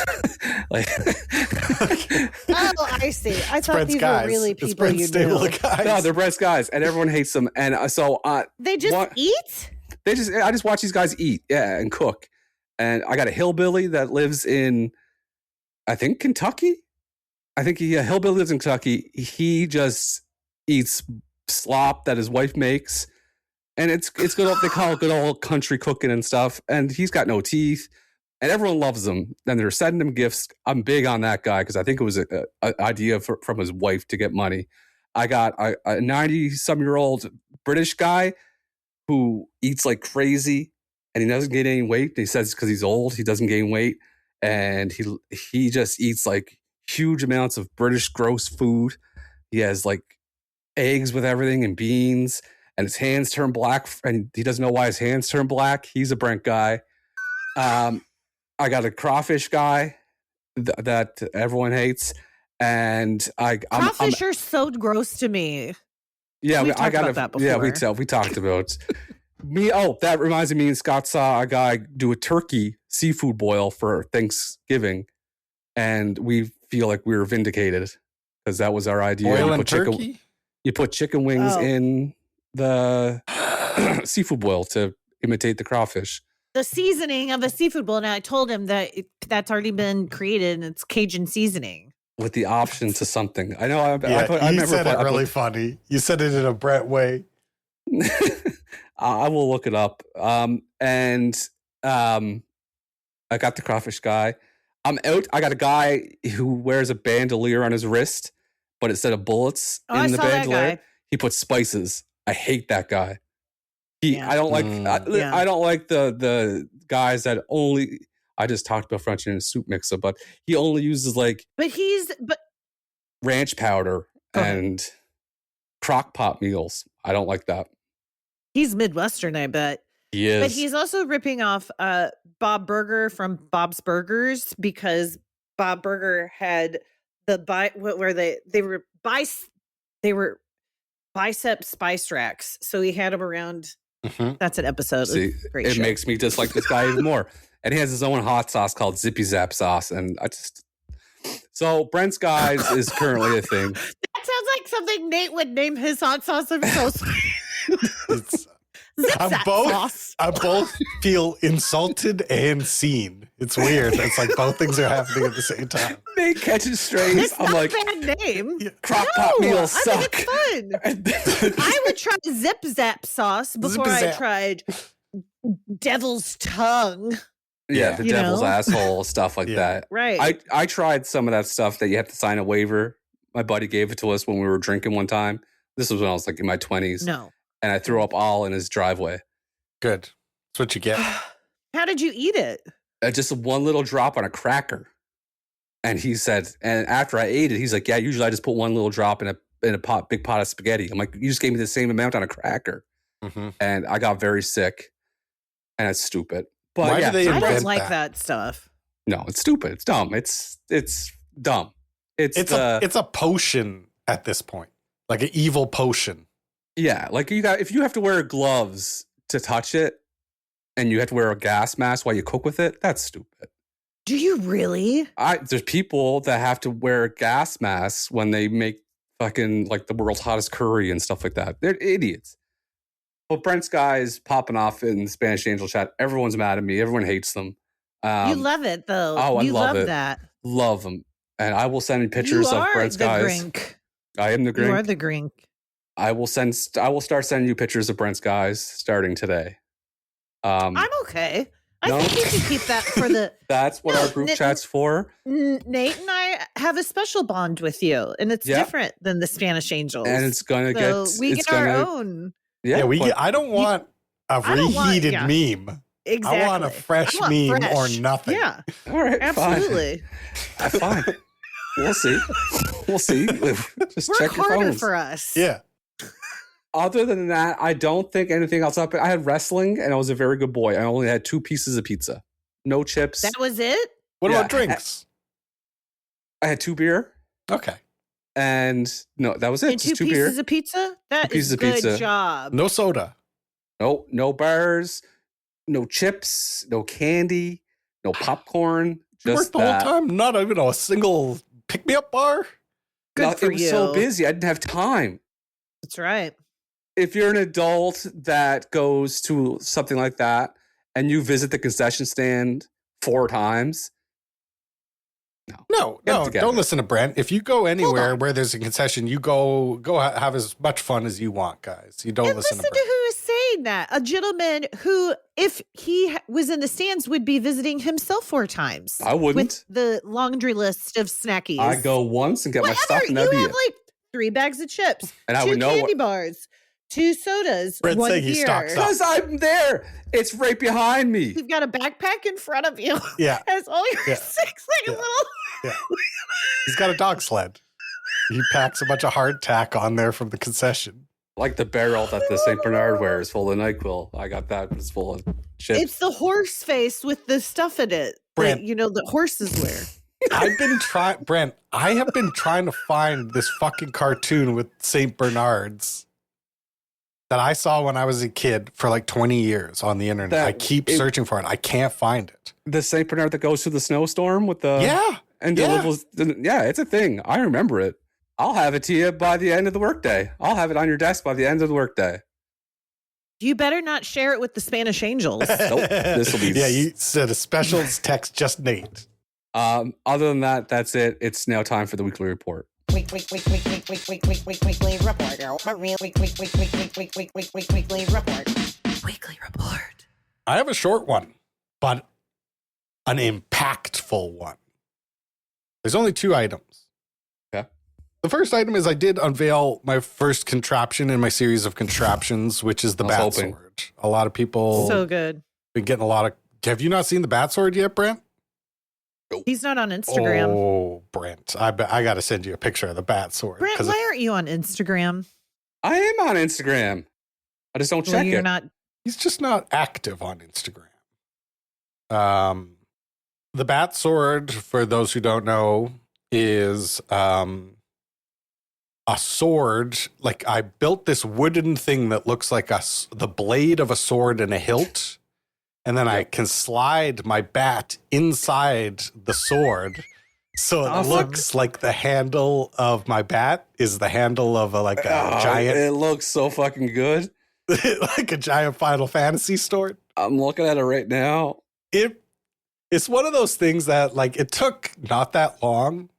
[SPEAKER 2] Oh, I see. I thought
[SPEAKER 1] Brent's
[SPEAKER 2] these
[SPEAKER 1] guys.
[SPEAKER 2] were really
[SPEAKER 1] It's
[SPEAKER 2] people
[SPEAKER 1] Brent's
[SPEAKER 2] you
[SPEAKER 1] stable
[SPEAKER 2] knew.
[SPEAKER 1] of guys.
[SPEAKER 3] No, they're Brent's guys, and everyone hates them. And so
[SPEAKER 2] They just eat?
[SPEAKER 3] I just watch these guys eat, and cook. And I got a hillbilly that lives in, I think, Kentucky. A hillbilly lives in Kentucky. He just eats slop that his wife makes, and it's good. They call it good old country cooking and stuff. And he's got no teeth, and everyone loves him. And they're sending him gifts. I'm big on that guy because I think it was an idea from his wife to get money. I got a 90-some-year-old British guy who eats like crazy. And he doesn't gain any weight. He says because he's old, he doesn't gain weight. And he just eats like huge amounts of British gross food. He has like eggs with everything and beans. And his hands turn black. And he doesn't know why his hands turn black. He's a Brent guy. I got a crawfish guy that everyone hates. And
[SPEAKER 2] Crawfish are so gross to me.
[SPEAKER 3] Yeah,
[SPEAKER 2] we talked about that before.
[SPEAKER 3] Yeah, we talked about that reminds me and Scott saw a guy do a turkey seafood boil for Thanksgiving, and we feel like we were vindicated because that was our idea.
[SPEAKER 1] Boiling turkey?
[SPEAKER 3] You put chicken wings in the seafood boil to imitate the crawfish.
[SPEAKER 2] The seasoning of a seafood boil. Now I told him that that's already been created and it's Cajun seasoning. With
[SPEAKER 3] the option to something. I know.
[SPEAKER 1] You said it really funny. You said it in a Brent way.
[SPEAKER 3] I will look it up. I got the crawfish guy. I'm out. I got a guy who wears a bandolier on his wrist, but instead of bullets in the bandolier, he puts spices. I hate that guy. I don't like. I don't like the guys that only. I just talked about French onion soup mixer, but he only uses ranch powder and crock pot meals. I don't like that.
[SPEAKER 2] He's Midwestern, I bet.
[SPEAKER 3] He is.
[SPEAKER 2] But he's also ripping off Bob Burger from Bob's Burgers because Bob Burger had they were bicep spice racks. So he had them around That's an episode.
[SPEAKER 3] See,
[SPEAKER 2] Great
[SPEAKER 3] it
[SPEAKER 2] show.
[SPEAKER 3] makes me dislike this guy even more. And he has his own hot sauce called Zippy Zap sauce. And so Brent's Guys is currently a thing.
[SPEAKER 2] That sounds like something Nate would name his hot sauce. I'm so sweet.
[SPEAKER 1] I both feel insulted and seen. It's weird. It's like both things are happening at the same time.
[SPEAKER 3] Nate catches strays.
[SPEAKER 2] It's
[SPEAKER 3] I'm
[SPEAKER 2] not
[SPEAKER 3] like,
[SPEAKER 2] a bad name.
[SPEAKER 3] crock pot meals
[SPEAKER 2] I
[SPEAKER 3] suck.
[SPEAKER 2] think it's fun. I would try Zip Zap sauce before I tried Devil's Tongue.
[SPEAKER 3] Yeah, the devil's asshole, stuff like that.
[SPEAKER 2] Right.
[SPEAKER 3] I tried some of that stuff that you have to sign a waiver. My buddy gave it to us when we were drinking one time. This was when I was like in my 20s.
[SPEAKER 2] No.
[SPEAKER 3] And I threw up all in his driveway.
[SPEAKER 1] Good. That's what you get.
[SPEAKER 2] How did you eat it?
[SPEAKER 3] Just one little drop on a cracker. And he said, and after I ate it, he's like, yeah, usually I just put one little drop in a big pot of spaghetti. I'm like, you just gave me the same amount on a cracker.
[SPEAKER 1] Mm-hmm.
[SPEAKER 3] And I got very sick. And it's stupid. But
[SPEAKER 1] Why do they
[SPEAKER 2] I don't
[SPEAKER 1] invent
[SPEAKER 2] like that stuff.
[SPEAKER 3] No, it's stupid. It's dumb. It's dumb. It's
[SPEAKER 1] a potion at this point. Like an evil potion.
[SPEAKER 3] Yeah, like if you have to wear gloves to touch it and you have to wear a gas mask while you cook with it, that's stupid.
[SPEAKER 2] Do you really?
[SPEAKER 3] There's people that have to wear gas masks when they make fucking like the world's hottest curry and stuff like that. They're idiots. But Brent's Guys popping off in the Spanish Angel chat. Everyone's mad at me. Everyone hates them.
[SPEAKER 2] You love it though.
[SPEAKER 3] Oh,
[SPEAKER 2] you
[SPEAKER 3] I love it.
[SPEAKER 2] That.
[SPEAKER 3] Love them. And I will send you pictures of Brent's Guys.
[SPEAKER 2] Grink.
[SPEAKER 3] I am the Grink.
[SPEAKER 2] You are the Grink.
[SPEAKER 3] I will start sending you pictures of Brent's Guys starting today.
[SPEAKER 2] I'm okay. I think you can keep that for the.
[SPEAKER 3] That's what our group chat's for.
[SPEAKER 2] Nate and I have a special bond with you, and it's different than the Spanish Angels.
[SPEAKER 3] And it's gonna
[SPEAKER 2] we get our own.
[SPEAKER 1] Yeah, I don't want a reheated meme.
[SPEAKER 2] Exactly.
[SPEAKER 1] I want a fresh meme or nothing.
[SPEAKER 2] Yeah.
[SPEAKER 3] All right.
[SPEAKER 2] Absolutely.
[SPEAKER 3] Fine. We'll see. Just check your
[SPEAKER 2] harder
[SPEAKER 3] phones.
[SPEAKER 2] For us.
[SPEAKER 1] Yeah.
[SPEAKER 3] Other than that, I don't think anything else up. I had wrestling and I was a very good boy. I only had 2 pieces of pizza. No chips.
[SPEAKER 2] That was it?
[SPEAKER 1] What about drinks?
[SPEAKER 3] I had 2 beer.
[SPEAKER 1] Okay.
[SPEAKER 3] And no, that was it.
[SPEAKER 2] And 2
[SPEAKER 3] pieces
[SPEAKER 2] beer? Of pizza? That is good job.
[SPEAKER 1] No soda.
[SPEAKER 3] No bars, no chips, no candy, no popcorn.
[SPEAKER 1] You worked the whole time? Not even a single pick-me-up bar?
[SPEAKER 2] Good for
[SPEAKER 3] it was
[SPEAKER 2] you.
[SPEAKER 3] so busy. I didn't have time.
[SPEAKER 2] That's right.
[SPEAKER 3] If you're an adult that goes to something like that and you visit the concession stand 4 times,
[SPEAKER 1] no, don't listen to Brent. If you go anywhere where there's a concession, you go have as much fun as you want, guys. You don't listen to Brent.
[SPEAKER 2] Who is saying that? A gentleman who, if he was in the stands, would be visiting himself 4 times.
[SPEAKER 3] I wouldn't.
[SPEAKER 2] With the laundry list of snackies.
[SPEAKER 3] I go once and get my stuff and that'd be it.
[SPEAKER 2] Like 3 bags of chips,
[SPEAKER 3] and
[SPEAKER 2] 2
[SPEAKER 3] I would know
[SPEAKER 2] candy bars, 2 sodas,
[SPEAKER 1] Brent's
[SPEAKER 2] 1
[SPEAKER 1] saying
[SPEAKER 2] beer.
[SPEAKER 1] he stocks up.
[SPEAKER 3] Because I'm there. It's right behind me.
[SPEAKER 2] You've got a backpack in front of you.
[SPEAKER 1] Yeah.
[SPEAKER 2] Has all your 6 like a little.
[SPEAKER 1] Yeah. He's got a dog sled. He packs a bunch of hardtack on there from the concession.
[SPEAKER 3] Like the barrel that the St. Bernard wears full of NyQuil. I got that. It's full of chips.
[SPEAKER 2] It's the horse face with the stuff in it.
[SPEAKER 1] Brent.
[SPEAKER 2] That, the horses wear.
[SPEAKER 1] Brent, I have been trying to find this fucking cartoon with St. Bernards that I saw when I was a kid for like 20 years on the internet. I keep searching for it. I can't find it.
[SPEAKER 3] The St. Bernard that goes through the snowstorm with the...
[SPEAKER 1] Yeah.
[SPEAKER 3] And delivers... Yeah, it's a thing. I remember it. I'll have it to you by the end of the workday. I'll have it on your desk by the end of the workday.
[SPEAKER 2] You better not share it with the Spanish Angels.
[SPEAKER 3] Nope. This will be...
[SPEAKER 1] Yeah, you said a special text just Nate.
[SPEAKER 3] Other than that, that's it. It's now time for the weekly report.
[SPEAKER 4] Weekly report. Weekly report.
[SPEAKER 1] I have a short one, but an impactful one. There's only 2 items.
[SPEAKER 3] Okay.
[SPEAKER 1] The first item is I did unveil my first contraption in my series of contraptions, which is the bat sword. A lot of people
[SPEAKER 2] so good.
[SPEAKER 1] Been getting a lot of... Have you not seen the bat sword yet, Brent?
[SPEAKER 2] He's not on Instagram.
[SPEAKER 1] Oh, Brent. I got to send you a picture of the bat sword.
[SPEAKER 2] Brent, why aren't you on Instagram?
[SPEAKER 3] I am on Instagram. I just don't check
[SPEAKER 2] you're
[SPEAKER 3] it.
[SPEAKER 2] Not.
[SPEAKER 1] He's just not active on Instagram. The bat sword, for those who don't know, is a a sword. Like I built this wooden thing that looks like the blade of a sword and a hilt. And then I can slide my bat inside the sword. So it looks like the handle of my bat is the handle of a giant.
[SPEAKER 3] It looks so fucking good.
[SPEAKER 1] Like a giant Final Fantasy sword.
[SPEAKER 3] I'm looking at it right now.
[SPEAKER 1] It's one of those things that like it took not that long.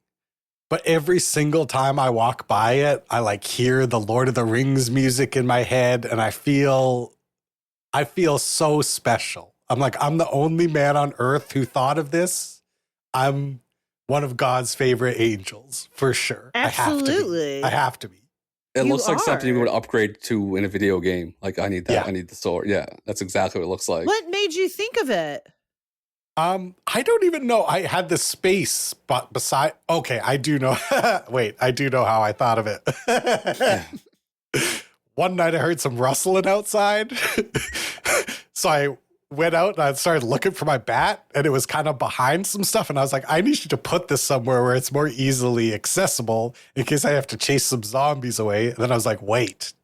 [SPEAKER 1] But every single time I walk by it, I like hear the Lord of the Rings music in my head, and I feel so special. I'm like, I'm the only man on earth who thought of this. I'm one of God's favorite angels, for sure.
[SPEAKER 2] Absolutely.
[SPEAKER 1] I have to be.
[SPEAKER 3] It looks like something you would upgrade to in a video game. Like, I need that. Yeah. I need the sword. Yeah, that's exactly what it looks like.
[SPEAKER 2] What made you think of it?
[SPEAKER 1] I don't even know. I had this space, but beside. Okay, I do know. Wait, I do know how I thought of it. One night I heard some rustling outside, so I went out and I started looking for my bat, and it was kind of behind some stuff. And I was like, I need you to put this somewhere where it's more easily accessible in case I have to chase some zombies away. And then I was like, wait.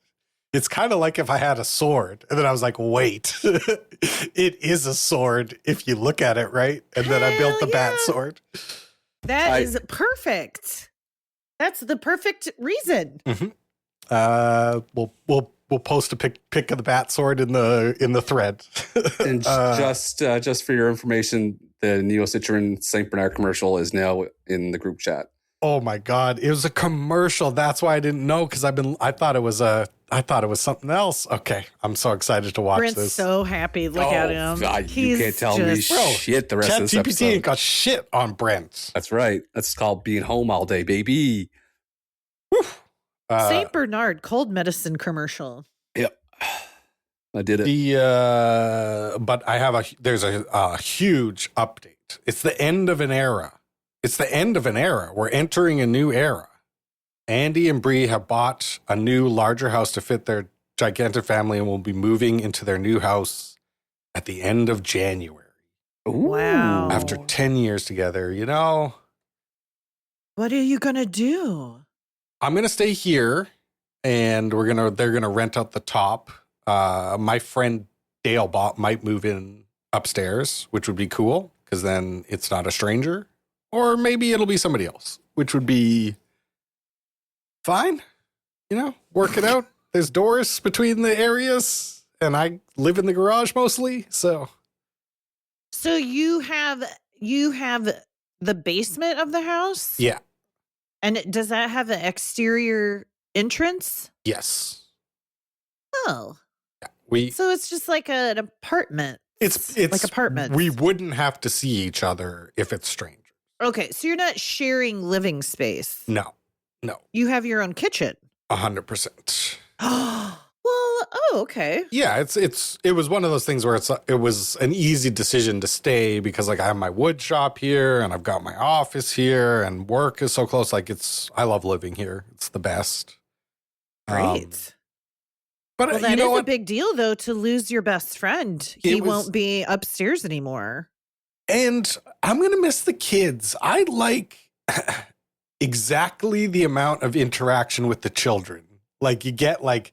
[SPEAKER 1] It's kind of like if I had a sword. And then I was like, wait, it is a sword if you look at it, right? And then I built the bat sword.
[SPEAKER 2] That is perfect. That's the perfect reason.
[SPEAKER 1] Mm-hmm. We'll post a pic of the bat sword in the thread.
[SPEAKER 3] And just for your information, the Neo-Citron St. Bernard commercial is now in the group chat.
[SPEAKER 1] Oh my God. It was a commercial. That's why I didn't know. Cause I thought it was something else. Okay. I'm so excited to watch
[SPEAKER 2] Brent's
[SPEAKER 1] this.
[SPEAKER 2] So happy. Look at him.
[SPEAKER 3] God, you can't tell me shit the rest of this episode.
[SPEAKER 1] ChatGPT ain't got shit on Brent.
[SPEAKER 3] That's right. That's called being home all day, baby.
[SPEAKER 2] St. Bernard cold medicine commercial.
[SPEAKER 3] Yep. I did it.
[SPEAKER 1] But there's a huge update. It's the end of an era. We're entering a new era. Andy and Bree have bought a new, larger house to fit their gigantic family and will be moving into their new house at the end of January.
[SPEAKER 3] Ooh.
[SPEAKER 2] Wow.
[SPEAKER 1] After 10 years together, you know.
[SPEAKER 2] What are you going to do?
[SPEAKER 1] I'm going to stay here, and they're going to rent out the top. My friend Dale might move in upstairs, which would be cool, because then it's not a stranger. Or maybe it'll be somebody else, which would be fine. You know, work it out. There's doors between the areas, and I live in the garage mostly, so.
[SPEAKER 2] So you have the basement of the house?
[SPEAKER 1] Yeah.
[SPEAKER 2] And does that have an exterior entrance?
[SPEAKER 1] Yes.
[SPEAKER 2] Oh.
[SPEAKER 1] Yeah,
[SPEAKER 2] so it's just like an apartment.
[SPEAKER 1] It's
[SPEAKER 2] like apartments.
[SPEAKER 1] We wouldn't have to see each other if it's strange. Okay,
[SPEAKER 2] so you're not sharing living space.
[SPEAKER 1] No.
[SPEAKER 2] You have your own kitchen.
[SPEAKER 1] 100%.
[SPEAKER 2] Okay.
[SPEAKER 1] Yeah, it was one of those things where it was an easy decision to stay because like I have my wood shop here and I've got my office here and work is so close. Like I love living here. It's the best.
[SPEAKER 2] Great.
[SPEAKER 1] But
[SPEAKER 2] that is a big deal though to lose your best friend. He won't be upstairs anymore.
[SPEAKER 1] And I'm going to miss the kids. I like exactly the amount of interaction with the children. Like you get like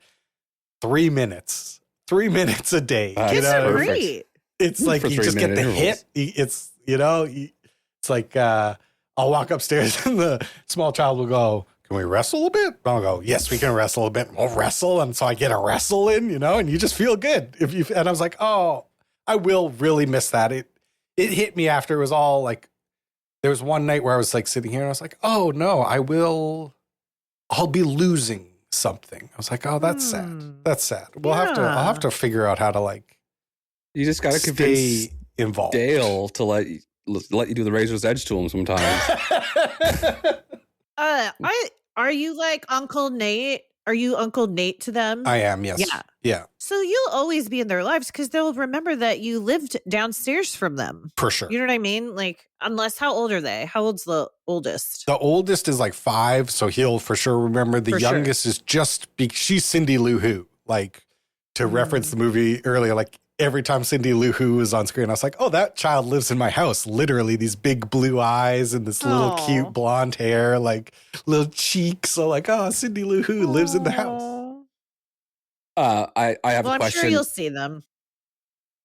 [SPEAKER 1] 3 minutes a day.
[SPEAKER 2] Kids are great.
[SPEAKER 1] It's like you just get the hit. It's, it's like I'll walk upstairs and the small child will go, can we wrestle a bit? I'll go, yes, we can wrestle a bit. We'll wrestle. And so I get a wrestle in, and you just feel good. And I was like, oh, I will really miss that. It hit me after it was all like, there was one night where I was like sitting here and I was like, oh no, I'll be losing something. I was like, oh, that's sad. That's sad. I'll have to figure out how to like,
[SPEAKER 3] you just got to convince
[SPEAKER 1] involved.
[SPEAKER 3] Dale to let you do the razor's edge to him sometimes.
[SPEAKER 2] Are you like Uncle Nate? Are you Uncle Nate to them?
[SPEAKER 1] I am, yes. Yeah.
[SPEAKER 2] So you'll always be in their lives because they'll remember that you lived downstairs from them.
[SPEAKER 1] For sure.
[SPEAKER 2] You know what I mean? Like, how old are they? How old's the oldest?
[SPEAKER 1] The oldest is like 5, so he'll for sure remember. The youngest is she's Cindy Lou Who. Like, to reference the movie earlier, like, every time Cindy Lou Who was on screen, I was like, oh, that child lives in my house. Literally, these big blue eyes and this little
[SPEAKER 2] Aw.
[SPEAKER 1] cute blonde hair, like little cheeks. So like, oh, Cindy Lou Who lives in the house.
[SPEAKER 2] Aw.
[SPEAKER 3] I have
[SPEAKER 2] Well,
[SPEAKER 3] a
[SPEAKER 2] I'm
[SPEAKER 3] question.
[SPEAKER 2] sure you'll see them.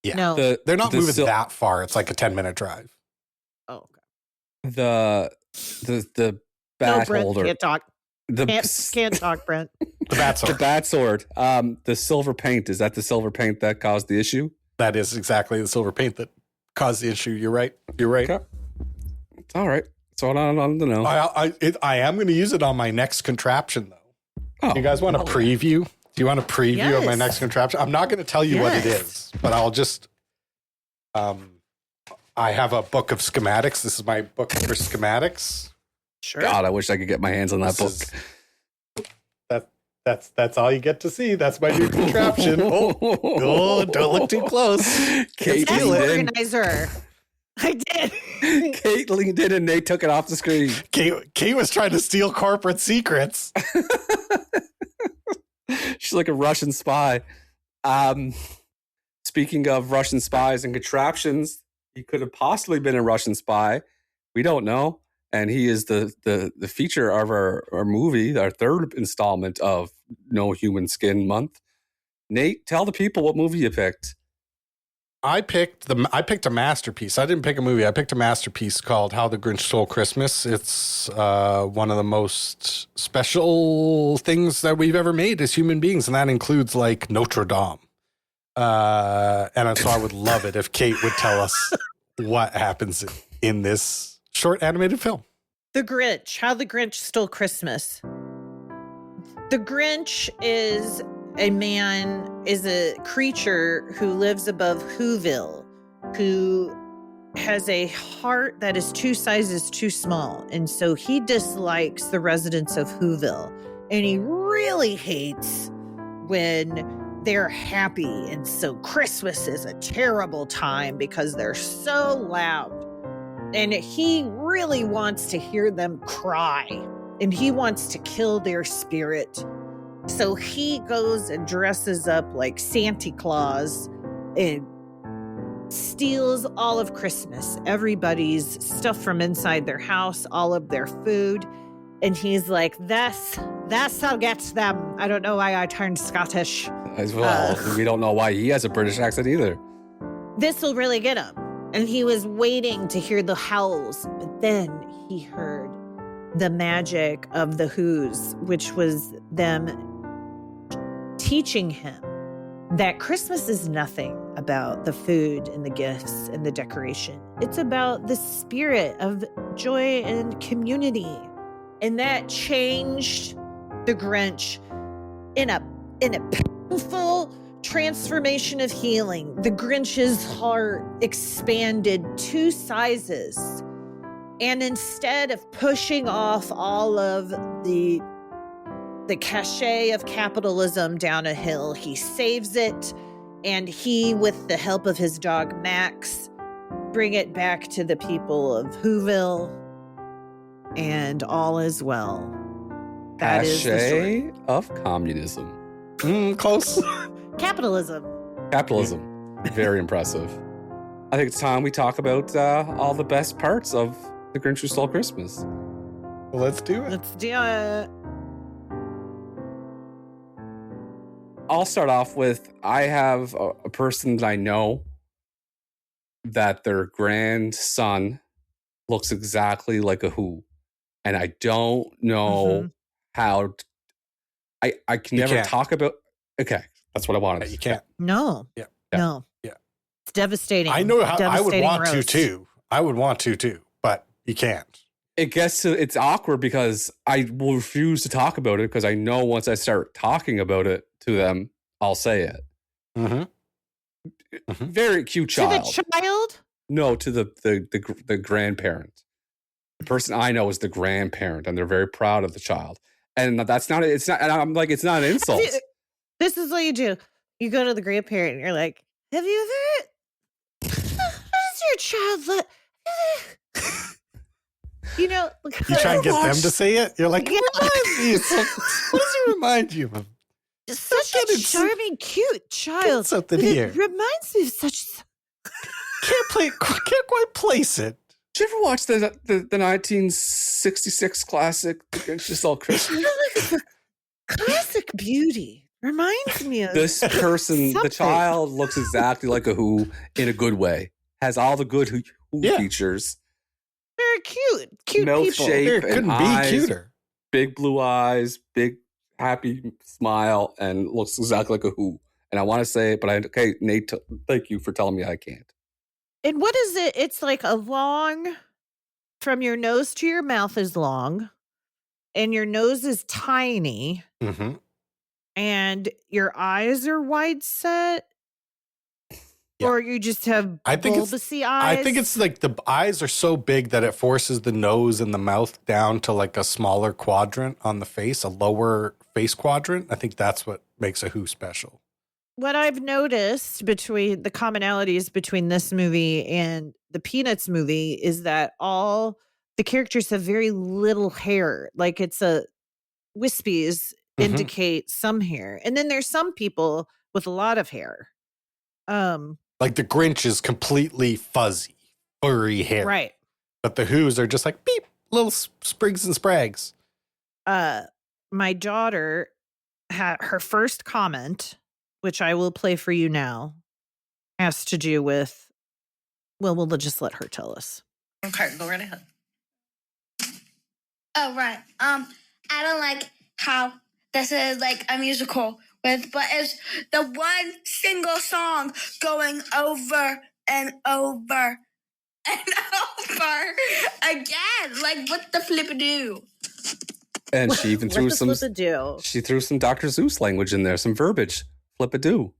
[SPEAKER 1] Yeah.
[SPEAKER 2] No.
[SPEAKER 1] They're not moving
[SPEAKER 3] sil-
[SPEAKER 1] that far. It's like a 10-minute drive.
[SPEAKER 2] Oh, okay.
[SPEAKER 3] the
[SPEAKER 2] No,
[SPEAKER 3] bat
[SPEAKER 2] Brent
[SPEAKER 3] holder.
[SPEAKER 2] can't talk.
[SPEAKER 3] The
[SPEAKER 2] Can't talk, Brent.
[SPEAKER 1] The bat
[SPEAKER 3] the
[SPEAKER 1] sword.
[SPEAKER 3] bat sword. The silver paint. Is that the silver paint that caused the issue?
[SPEAKER 1] That is exactly the silver paint that caused the issue. You're right. You're right.
[SPEAKER 3] Okay. It's all right. That's all I wanted to know.
[SPEAKER 1] I am going to use it on my next contraption, though.
[SPEAKER 3] Oh,
[SPEAKER 1] You guys want to preview? Do you want a preview of my
[SPEAKER 2] Yes.
[SPEAKER 1] next contraption? I'm not going to tell you what it
[SPEAKER 2] Yes.
[SPEAKER 1] is, but I'll just. I have a book of schematics. This is my book for schematics.
[SPEAKER 2] Sure.
[SPEAKER 3] God, I wish I could get my hands on that book.
[SPEAKER 1] This is- That's all you get to see. That's my new contraption. Oh, don't look too close.
[SPEAKER 3] Kate
[SPEAKER 2] That's
[SPEAKER 3] leaned
[SPEAKER 2] the
[SPEAKER 3] in.
[SPEAKER 2] organizer. I did.
[SPEAKER 3] Kate leaned in and Nate took it off the screen.
[SPEAKER 1] Kate was trying to steal corporate secrets.
[SPEAKER 3] She's like a Russian spy. Speaking of Russian spies and contraptions, he could have possibly been a Russian spy. We don't know. And he is the feature of our movie, our third installment of No Human Skin Month. Nate, tell the people what movie you picked.
[SPEAKER 1] I picked a masterpiece. I didn't pick a movie. I picked a masterpiece called How the Grinch Stole Christmas. It's one of the most special things that we've ever made as human beings, and that includes like Notre Dame. And so I would love it if Kate would tell us what happens in this short animated film.
[SPEAKER 2] The Grinch. How the Grinch Stole Christmas. The Grinch is a creature who lives above Whoville, who has a heart that is 2 sizes too small. And so he dislikes the residents of Whoville. And he really hates when they're happy. And so Christmas is a terrible time because they're so loud. And he really wants to hear them cry. And he wants to kill their spirit. So he goes and dresses up like Santa Claus and steals all of Christmas, everybody's stuff from inside their house, all of their food. And he's like, that's how gets them. I don't know why I turned Scottish.
[SPEAKER 3] As well, we don't know why he has a British accent either.
[SPEAKER 2] This will really get him. And he was waiting to hear the howls, but then he heard the magic of the Who's, which was them teaching him that Christmas is nothing about the food and the gifts and the decoration. It's about the spirit of joy and community. And that changed the Grinch in a painful transformation of healing. The Grinch's heart expanded 2 sizes. And instead of pushing off all of the cachet of capitalism down a hill, he saves it, and he, with the help of his dog Max, bring it back to the people of Whoville, and all is well. That is the story.
[SPEAKER 3] Cachet of communism.
[SPEAKER 1] Close.
[SPEAKER 2] Capitalism.
[SPEAKER 3] Capitalism. Very impressive. I think it's time we talk about all the best parts of The Grinch Who Stole Christmas.
[SPEAKER 1] Well, let's do it.
[SPEAKER 2] Let's do it.
[SPEAKER 3] I'll start off with, I have a person that I know that their grandson looks exactly like a Who. And I don't know how I can
[SPEAKER 1] You
[SPEAKER 3] never
[SPEAKER 1] can't.
[SPEAKER 3] talk about. Okay, that's what I wanted.
[SPEAKER 1] You can't.
[SPEAKER 2] No.
[SPEAKER 1] Yeah.
[SPEAKER 2] No.
[SPEAKER 1] Yeah.
[SPEAKER 2] It's devastating.
[SPEAKER 1] I know how I would
[SPEAKER 2] Devastating
[SPEAKER 1] want
[SPEAKER 2] roast.
[SPEAKER 1] to too. I would want to too, but you can't.
[SPEAKER 3] It gets to, it's awkward because I will refuse to talk about it because I know once I start talking about it to them, I'll say it.
[SPEAKER 1] Mm-hmm.
[SPEAKER 3] Very cute
[SPEAKER 2] To
[SPEAKER 3] child.
[SPEAKER 2] the child?
[SPEAKER 3] No, to the grandparent. The person I know is the grandparent, and they're very proud of the child. And that's not. It's not. And I'm like, it's not an insult.
[SPEAKER 2] This is what you do. You go to the grandparent and you're like, have you ever, how does your child look? You know,
[SPEAKER 1] You try and get them to say it. You're like,
[SPEAKER 2] Yeah.
[SPEAKER 1] what does he remind you of?
[SPEAKER 2] Such
[SPEAKER 1] That
[SPEAKER 2] a
[SPEAKER 1] is-
[SPEAKER 2] charming, cute child.
[SPEAKER 1] something
[SPEAKER 2] but it
[SPEAKER 1] here.
[SPEAKER 2] reminds me of such.
[SPEAKER 1] Can't quite place it.
[SPEAKER 3] Did you ever watch the 1966 classic The Grinch Stole Christmas?
[SPEAKER 2] Classic beauty. Reminds me of
[SPEAKER 3] This person, the
[SPEAKER 2] something.
[SPEAKER 3] child, looks exactly like a Who in a good way. Has all the good Who
[SPEAKER 1] Yeah.
[SPEAKER 3] features.
[SPEAKER 2] They're cute
[SPEAKER 3] Mouth
[SPEAKER 2] people.
[SPEAKER 3] shape.
[SPEAKER 1] There
[SPEAKER 3] and
[SPEAKER 1] couldn't
[SPEAKER 3] eyes.
[SPEAKER 1] be cuter.
[SPEAKER 3] Big blue eyes, big happy smile, and looks exactly like a Who. And I want to say it, but okay, Nate, thank you for telling me I can't.
[SPEAKER 2] And what is it? It's like a long, from your nose to your mouth is long, and your nose is tiny,
[SPEAKER 1] Mm-hmm.
[SPEAKER 2] and your eyes are wide set.
[SPEAKER 1] Yeah.
[SPEAKER 2] Or you just have
[SPEAKER 1] I think it's-
[SPEAKER 2] bulbousy eyes.
[SPEAKER 1] I think it's like the eyes are so big that it forces the nose and the mouth down to like a smaller quadrant on the face, a lower face quadrant. I think that's what makes a Who special.
[SPEAKER 2] what I've noticed between the commonalities between this movie and the Peanuts movie is that all the characters have very little hair. Like it's a wispies
[SPEAKER 1] Mhm.
[SPEAKER 2] indicate some hair. And then there's some people with a lot of hair.
[SPEAKER 1] Like the Grinch is completely fuzzy, furry hair.
[SPEAKER 2] Right.
[SPEAKER 1] But the Who's are just like beep, little sprigs and sprags.
[SPEAKER 2] My daughter had her first comment, which I will play for you now, has to do with, well, we'll just let her tell us.
[SPEAKER 4] Okay, go right ahead. Oh, right. I don't like how this is like a musical but it's the one single song going over and over and over again. Like, what the flip-a-do?
[SPEAKER 3] And she even threw some.
[SPEAKER 2] do.
[SPEAKER 3] She threw some Dr. Seuss language in there, some verbiage. Flip a do.